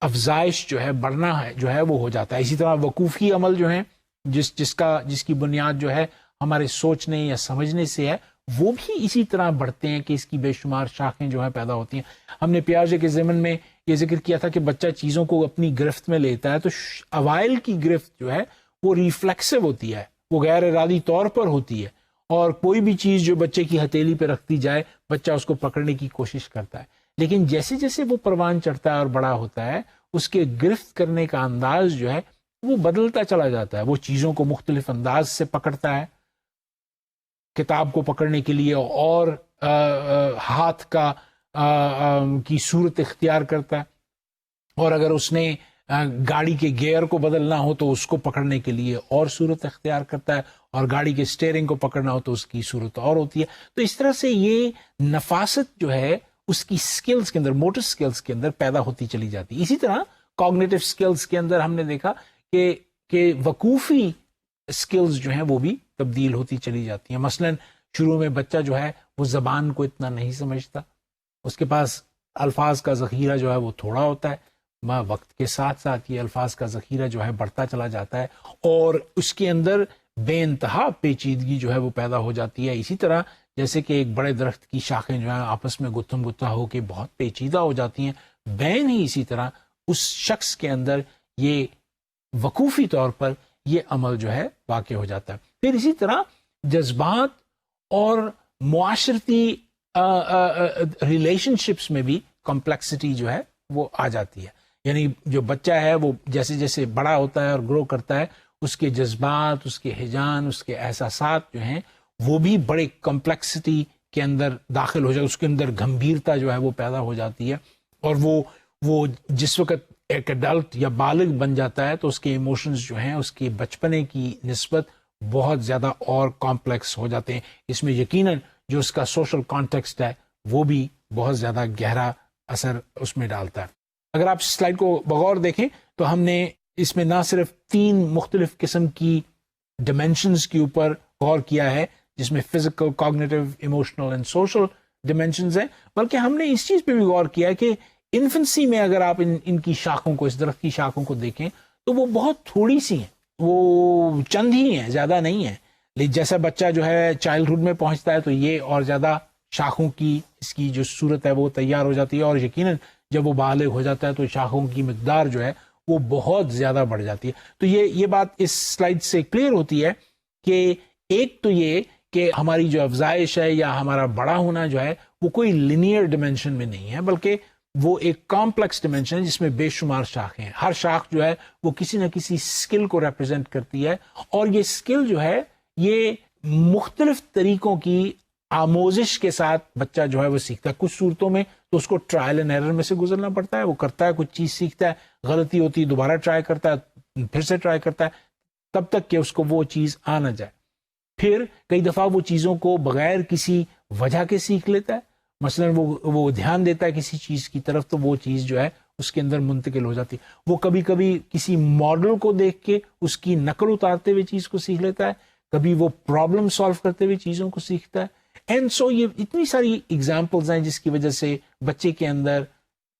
افزائش جو ہے بڑھنا ہے جو ہے وہ ہو جاتا ہے. اسی طرح وقوفی عمل جو ہیں جس کی بنیاد جو ہے ہمارے سوچنے یا سمجھنے سے ہے، وہ بھی اسی طرح بڑھتے ہیں کہ اس کی بے شمار شاخیں جو ہیں پیدا ہوتی ہیں. ہم نے پیاژے کے ضمن میں یہ ذکر کیا تھا کہ بچہ چیزوں کو اپنی گرفت میں لیتا ہے تو اوائل کی گرفت جو ہے وہ ریفلیکسو ہوتی ہے، وہ غیر ارادی طور پر ہوتی ہے، اور کوئی بھی چیز جو بچے کی ہتھیلی پہ رکھتی جائے بچہ اس کو پکڑنے کی کوشش کرتا ہے. لیکن جیسے جیسے وہ پروان چڑھتا ہے اور بڑا ہوتا ہے اس کے گرفت کرنے کا انداز جو ہے وہ بدلتا چلا جاتا ہے، وہ چیزوں کو مختلف انداز سے پکڑتا ہے، کتاب کو پکڑنے کے لیے اور ہاتھ کا کی صورت اختیار کرتا ہے، اور اگر اس نے گاڑی کے گیئر کو بدلنا ہو تو اس کو پکڑنے کے لیے اور صورت اختیار کرتا ہے، اور گاڑی کے سٹیئرنگ کو پکڑنا ہو تو اس کی صورت اور ہوتی ہے. تو اس طرح سے یہ نفاست جو ہے اس کی سکلز کے اندر، موٹر سکلز کے اندر پیدا ہوتی چلی جاتی ہے. اسی طرح کوگنیٹو سکلز کے اندر ہم نے دیکھا کہ وقوفی سکلز جو ہیں وہ بھی تبدیل ہوتی چلی جاتی ہیں. مثلا شروع میں بچہ جو ہے وہ زبان کو اتنا نہیں سمجھتا، اس کے پاس الفاظ کا ذخیرہ جو ہے وہ تھوڑا ہوتا ہے. وقت کے ساتھ ساتھ یہ الفاظ کا ذخیرہ جو ہے بڑھتا چلا جاتا ہے، اور اس کے اندر بے انتہا پیچیدگی جو ہے وہ پیدا ہو جاتی ہے. اسی طرح جیسے کہ ایک بڑے درخت کی شاخیں جو ہیں آپس میں گتھم گتھا ہو کے بہت پیچیدہ ہو جاتی ہیں، بین ہی اسی طرح اس شخص کے اندر یہ وقوفی طور پر یہ عمل جو ہے واقع ہو جاتا ہے. پھر اسی طرح جذبات اور معاشرتی ریلیشن شپس میں بھی کمپلیکسٹی جو ہے وہ آ جاتی ہے. یعنی جو بچہ ہے وہ جیسے جیسے بڑا ہوتا ہے اور گرو کرتا ہے، اس کے جذبات، اس کے ہیجان، اس کے احساسات جو ہیں وہ بھی بڑے کمپلیکسٹی کے اندر داخل ہو جائے، اس کے اندر گمبھیرتا جو ہے وہ پیدا ہو جاتی ہے. اور وہ جس وقت ایک ایڈلٹ یا بالغ بن جاتا ہے تو اس کے ایموشنز جو ہیں اس کی بچپنے کی نسبت بہت زیادہ اور کمپلیکس ہو جاتے ہیں. اس میں یقیناً جو اس کا سوشل کانٹیکسٹ ہے وہ بھی بہت زیادہ گہرا اثر اس میں ڈالتا ہے. اگر آپ سلائیڈ کو بغور دیکھیں تو ہم نے اس میں نہ صرف 3 مختلف قسم کی ڈیمینشنز کے اوپر غور کیا ہے، جس میں physical, cognitive, emotional and social ڈیمینشنز ہیں، بلکہ ہم نے اس چیز پہ بھی غور کیا ہے کہ انفنسی میں اگر آپ ان کی شاخوں کو، اس درخت کی شاخوں کو دیکھیں تو وہ بہت تھوڑی سی ہیں، وہ چند ہی ہیں، زیادہ نہیں ہیں. لیکن جیسا بچہ جو ہے چائلڈہڈ میں پہنچتا ہے تو یہ اور زیادہ شاخوں کی اس کی جو صورت ہے وہ تیار ہو جاتی ہے، اور یقیناً جب وہ بالغ ہو جاتا ہے تو شاخوں کی مقدار جو ہے وہ بہت زیادہ بڑھ جاتی ہے. تو یہ بات اس سلائیڈ سے کلیئر ہوتی ہے کہ ایک تو یہ کہ ہماری جو افزائش ہے یا ہمارا بڑا ہونا جو ہے وہ کوئی لینئر ڈیمینشن میں نہیں ہے، بلکہ وہ ایک کمپلیکس ڈیمینشن ہے جس میں بے شمار شاخیں ہیں. ہر شاخ جو ہے وہ کسی نہ کسی سکل کو ریپرزینٹ کرتی ہے، اور یہ سکل جو ہے یہ مختلف طریقوں کی آموزش کے ساتھ بچہ جو ہے وہ سیکھتا ہے. کچھ صورتوں میں تو اس کو ٹرائل اینڈ ایرر میں سے گزرنا پڑتا ہے، وہ کرتا ہے، کچھ چیز سیکھتا ہے، غلطی ہوتی ہے، دوبارہ ٹرائی کرتا ہے، پھر سے ٹرائی کرتا ہے، تب تک کہ اس کو وہ چیز آ نہ جائے. پھر کئی دفعہ وہ چیزوں کو بغیر کسی وجہ کے سیکھ لیتا ہے. مثلا وہ دھیان دیتا ہے کسی چیز کی طرف تو وہ چیز جو ہے اس کے اندر منتقل ہو جاتی ہے. وہ کبھی کبھی کسی ماڈل کو دیکھ کے اس کی نقل اتارتے ہوئے چیز کو سیکھ لیتا ہے، کبھی وہ پرابلم سالو کرتے ہوئے چیزوں کو سیکھتا ہے. اینڈ سو یہ اتنی ساری اگزامپلز ہیں جس کی وجہ سے بچے کے اندر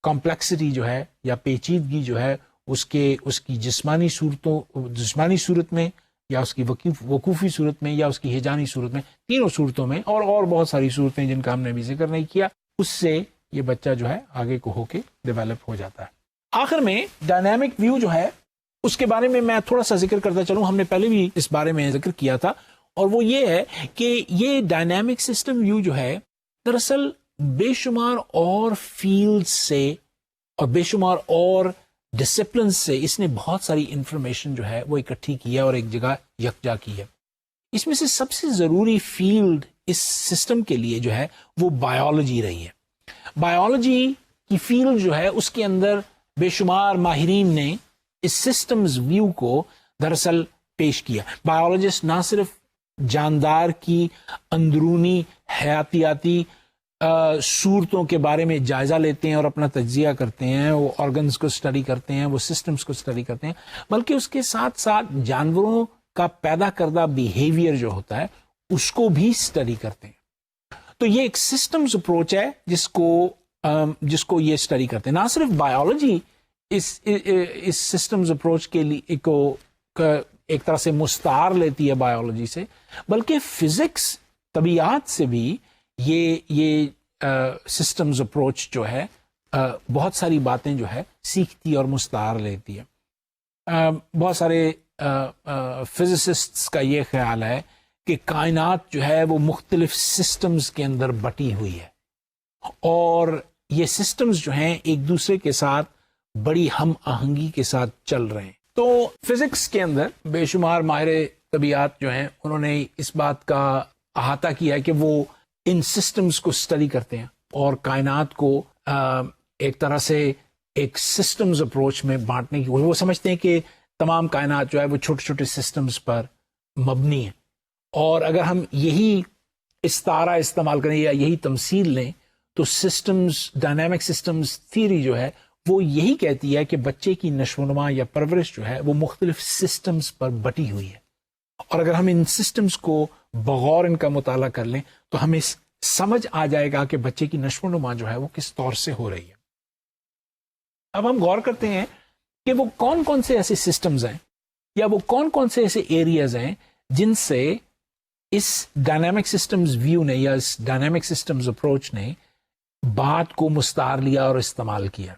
کمپلیکسٹی جو ہے یا پیچیدگی جو ہے اس کی جسمانی صورت میں یا اس کی وقوفی صورت میں یا اس کی ہیجانی صورت میں، تینوں صورتوں میں، اور بہت ساری صورتیں جن کا ہم نے ابھی ذکر نہیں کیا، اس سے یہ بچہ جو ہے آگے کو ہو کے ڈیولپ ہو جاتا ہے. آخر میں ڈائنامک ویو جو ہے اس کے بارے میں میں تھوڑا سا ذکر کرتا چلوں. ہم نے پہلے بھی اس بارے میں ذکر کیا تھا، اور وہ یہ ہے کہ یہ ڈائنامک سسٹم ویو جو ہے دراصل بے شمار اور فیلڈ سے اور بے شمار اور ڈسپلن سے اس نے بہت ساری انفارمیشن جو ہے وہ اکٹھی کی ہے اور ایک جگہ یکجا کی ہے. اس میں سے سب سے ضروری فیلڈ اس سسٹم کے لیے جو ہے وہ بایولوجی رہی ہے. بایولوجی کی فیلڈ جو ہے اس کے اندر بے شمار ماہرین نے اس سسٹمز ویو کو دراصل پیش کیا. بایولوجسٹ نہ صرف جاندار کی اندرونی حیاتیاتی صورتوں کے بارے میں جائزہ لیتے ہیں اور اپنا تجزیہ کرتے ہیں، وہ آرگنز کو اسٹڈی کرتے ہیں، وہ سسٹمز کو اسٹڈی کرتے ہیں، بلکہ اس کے ساتھ ساتھ جانوروں کا پیدا کردہ بیہیویئر جو ہوتا ہے اس کو بھی اسٹڈی کرتے ہیں. تو یہ ایک سسٹمز اپروچ ہے جس کو یہ اسٹڈی کرتے ہیں. نہ صرف بایولوجی اس سسٹمز اپروچ کے لیے ایک طرح سے مستعار لیتی ہے بایولوجی سے، بلکہ فزکس، طبیعات سے بھی یہ سسٹمز اپروچ جو ہے بہت ساری باتیں جو ہے سیکھتی اور مستعار لیتی ہے. بہت سارے فزسسٹس کا یہ خیال ہے کہ کائنات جو ہے وہ مختلف سسٹمز کے اندر بٹی ہوئی ہے، اور یہ سسٹمز جو ہیں ایک دوسرے کے ساتھ بڑی ہم آہنگی کے ساتھ چل رہے ہیں. تو فزکس کے اندر بے شمار ماہر طبیعت جو ہیں انہوں نے اس بات کا احاطہ کیا ہے کہ وہ ان سسٹمز کو اسٹڈی کرتے ہیں اور کائنات کو ایک طرح سے ایک سسٹمز اپروچ میں بانٹنے کی وہ سمجھتے ہیں کہ تمام کائنات جو ہے وہ چھوٹے چھوٹے سسٹمز پر مبنی ہے، اور اگر ہم یہی استعارہ استعمال کریں یا یہی تمثیل لیں تو سسٹمز، ڈائنامک سسٹمز تھیوری جو ہے وہ یہی کہتی ہے کہ بچے کی نشو و نما یا پرورش جو ہے وہ مختلف سسٹمز پر بٹی ہوئی ہے، اور اگر ہم ان سسٹمز کو بغور ان کا مطالعہ کر لیں تو ہمیں سمجھ آ جائے گا کہ بچے کی نشو و نما جو ہے وہ کس طور سے ہو رہی ہے۔ اب ہم غور کرتے ہیں کہ وہ کون کون سے ایسے سسٹمز ہیں یا وہ کون کون سے ایسے ایریاز ہیں جن سے اس ڈائنامک سسٹمز ویو نے یا اس ڈائنامک سسٹمز اپروچ نے بات کو مستعار لیا اور استعمال کیا۔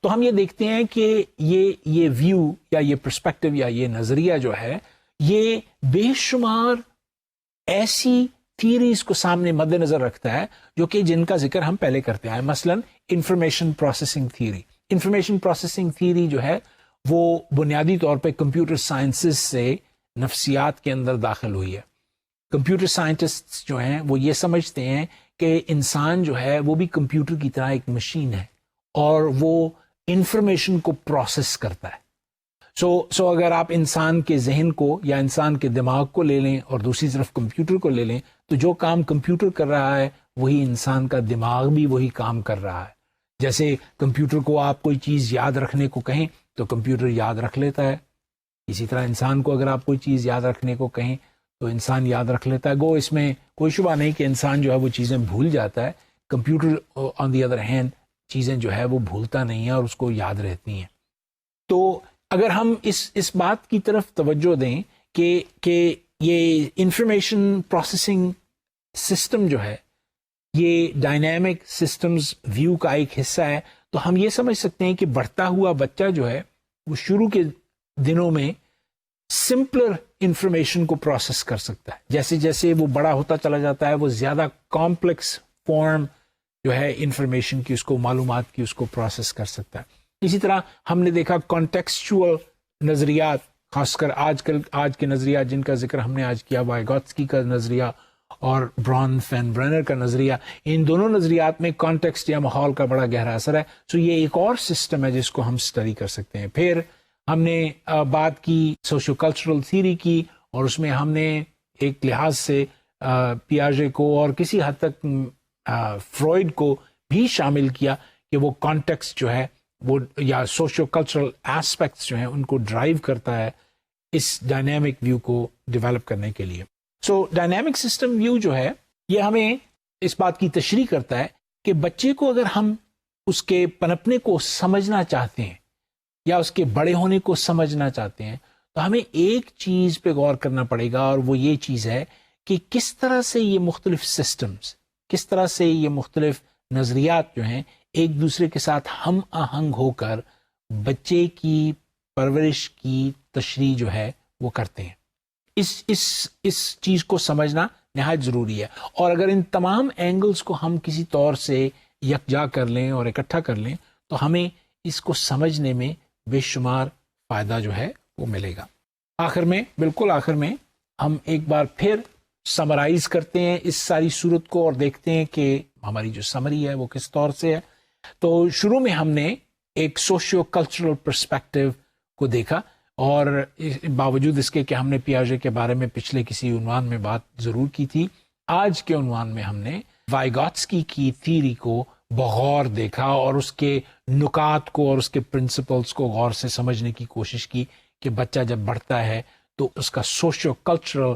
تو ہم یہ دیکھتے ہیں کہ یہ ویو یا یہ پرسپیکٹو یا یہ نظریہ جو ہے یہ بے شمار ایسی تھیریز کو سامنے مد نظر رکھتا ہے جو کہ جن کا ذکر ہم پہلے کرتے ہیں، مثلا information processing theory. Information processing theory جو ہے وہ بنیادی طور پہ کمپیوٹر سائنسز سے نفسیات کے اندر داخل ہوئی ہے۔ کمپیوٹر سائنٹسٹ جو ہیں وہ یہ سمجھتے ہیں کہ انسان جو ہے وہ بھی کمپیوٹر کی طرح ایک مشین ہے اور وہ انفارمیشن کو پروسیس کرتا ہے۔ سو اگر آپ انسان کے ذہن کو یا انسان کے دماغ کو لے لیں اور دوسری طرف کمپیوٹر کو لے لیں تو جو کام کمپیوٹر کر رہا ہے وہی انسان کا دماغ بھی وہی کام کر رہا ہے۔ جیسے کمپیوٹر کو آپ کوئی چیز یاد رکھنے کو کہیں تو کمپیوٹر یاد رکھ لیتا ہے، اسی طرح انسان کو اگر آپ کوئی چیز یاد رکھنے کو کہیں تو انسان یاد رکھ لیتا ہے۔ گو اس میں کوئی شبہ نہیں کہ انسان جو ہے وہ چیزیں بھول جاتا ہے، computer on the other hand چیزیں جو ہے وہ بھولتا نہیں ہے اور اس کو یاد رہتی ہیں۔ تو اگر ہم اس بات کی طرف توجہ دیں کہ یہ انفارمیشن پروسیسنگ سسٹم جو ہے یہ ڈائنامک سسٹمز ویو کا ایک حصہ ہے، تو ہم یہ سمجھ سکتے ہیں کہ بڑھتا ہوا بچہ جو ہے وہ شروع کے دنوں میں سمپلر انفارمیشن کو پروسیس کر سکتا ہے، جیسے جیسے وہ بڑا ہوتا چلا جاتا ہے وہ زیادہ کمپلیکس فارم جو ہے انفارمیشن کی، اس کو معلومات کی، اس کو پروسیس کر سکتا ہے۔ اسی طرح ہم نے دیکھا کانٹیکسچوئل نظریات، خاص کر آج کے نظریات جن کا ذکر ہم نے آج کیا، وائگوتسکی کا نظریہ اور بران فین برینر کا نظریہ، ان دونوں نظریات میں کانٹیکسٹ یا ماحول کا بڑا گہرا اثر ہے۔ سو یہ ایک اور سسٹم ہے جس کو ہم اسٹڈی کر سکتے ہیں۔ پھر ہم نے بات کی سوشو کلچرل تھیوری کی، اور اس میں ہم نے ایک لحاظ سے پیاژے کو اور کسی حد تک فروئڈ کو بھی شامل کیا کہ وہ کانٹیکسٹ جو ہے وہ یا سوشو کلچرل ایسپیکٹس جو ہیں ان کو ڈرائیو کرتا ہے اس ڈائنامک ویو کو ڈیولپ کرنے کے لیے۔ سو ڈائنامک سسٹم ویو جو ہے یہ ہمیں اس بات کی تشریح کرتا ہے کہ بچے کو اگر ہم اس کے پنپنے کو سمجھنا چاہتے ہیں یا اس کے بڑے ہونے کو سمجھنا چاہتے ہیں تو ہمیں ایک چیز پہ غور کرنا پڑے گا، اور وہ یہ چیز ہے کہ کس طرح سے یہ مختلف سسٹمز، کس طرح سے یہ مختلف نظریات جو ہیں ایک دوسرے کے ساتھ ہم آہنگ ہو کر بچے کی پرورش کی تشریح جو ہے وہ کرتے ہیں۔ اس چیز کو سمجھنا نہایت ضروری ہے، اور اگر ان تمام اینگلز کو ہم کسی طور سے یکجا کر لیں اور اکٹھا کر لیں تو ہمیں اس کو سمجھنے میں بے شمار فائدہ جو ہے وہ ملے گا۔ آخر میں، بالکل آخر میں، ہم ایک بار پھر سمرائز کرتے ہیں اس ساری صورت کو اور دیکھتے ہیں کہ ہماری جو سمری ہے وہ کس طور سے ہے۔ تو شروع میں ہم نے ایک سوشیو کلچرل پرسپیکٹو کو دیکھا، اور باوجود اس کے کہ ہم نے پیاژے کے بارے میں پچھلے کسی عنوان میں بات ضرور کی تھی، آج کے عنوان میں ہم نے وائگوتسکی کی تھیوری کو بغور دیکھا اور اس کے نکات کو اور اس کے پرنسپلز کو غور سے سمجھنے کی کوشش کی کہ بچہ جب بڑھتا ہے تو اس کا سوشیو کلچرل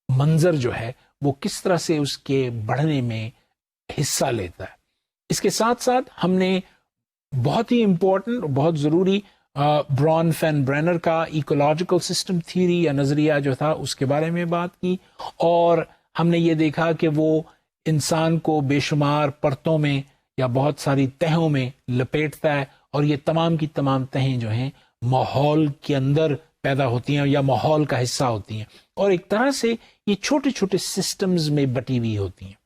منظر جو ہے وہ کس طرح سے اس کے بڑھنے میں حصہ لیتا ہے۔ اس کے ساتھ ساتھ ہم نے بہت ہی امپورٹنٹ، بہت ضروری بران فین برینر کا ایکولوجیکل سسٹم تھیوری یا نظریہ جو تھا اس کے بارے میں بات کی، اور ہم نے یہ دیکھا کہ وہ انسان کو بے شمار پرتوں میں یا بہت ساری تہوں میں لپیٹتا ہے، اور یہ تمام کی تمام تہیں جو ہیں ماحول کے اندر پیدا ہوتی ہیں یا ماحول کا حصہ ہوتی ہیں، اور ایک طرح سے یہ چھوٹے چھوٹے سسٹمز میں بٹی ہوئی ہوتی ہیں۔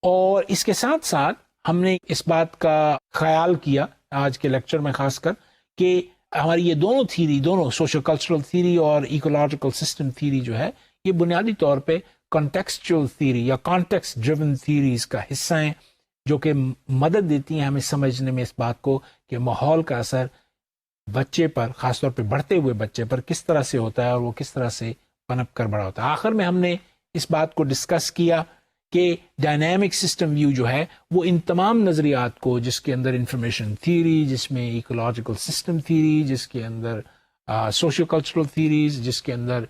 اور اس کے ساتھ ساتھ ہم نے اس بات کا خیال کیا آج کے لیکچر میں خاص کر کہ ہماری یہ دونوں تھیری، دونوں سوشل کلچرل تھیری اور ایکولوجیکل سسٹم تھیری جو ہے، یہ بنیادی طور پہ کانٹیکسچل تھیری یا کانٹیکسٹ ڈریون تھیریز کا حصہ ہیں، جو کہ مدد دیتی ہیں ہمیں سمجھنے میں اس بات کو کہ ماحول کا اثر بچے پر، خاص طور پہ بڑھتے ہوئے بچے پر کس طرح سے ہوتا ہے اور وہ کس طرح سے پنپ کر بڑا ہوتا ہے۔ آخر میں ہم نے اس بات کو ڈسکس کیا کہ ڈائنامک سسٹم ویو جو ہے وہ ان تمام نظریات کو، جس کے اندر انفارمیشن تھیری، جس میں ایکولوجیکل سسٹم تھیری، جس کے اندر سوشو کلچرل تھیریز، جس کے اندر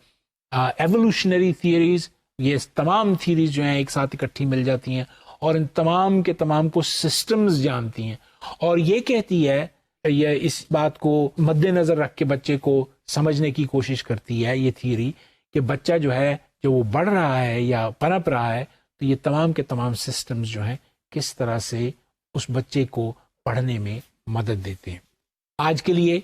ایوولوشنری تھیریز، یہ تمام تھیریز جو ہیں ایک ساتھ اکٹھی مل جاتی ہیں اور ان تمام کے تمام کو سسٹمز جانتی ہیں، اور یہ کہتی ہے، یہ اس بات کو مد نظر رکھ کے بچے کو سمجھنے کی کوشش کرتی ہے یہ تھیری کہ بچہ جو ہے جو وہ بڑھ رہا ہے یا پنپ رہا ہے، تو یہ تمام کے تمام سسٹمز جو ہیں کس طرح سے اس بچے کو پڑھنے میں مدد دیتے ہیں۔ آج کے لیے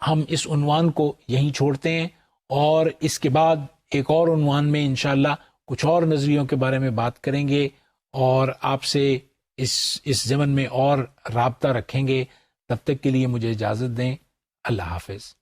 ہم اس عنوان کو یہیں چھوڑتے ہیں، اور اس کے بعد ایک اور عنوان میں انشاءاللہ کچھ اور نظریوں کے بارے میں بات کریں گے اور آپ سے اس ضمن میں اور رابطہ رکھیں گے۔ تب تک کے لیے مجھے اجازت دیں، اللہ حافظ۔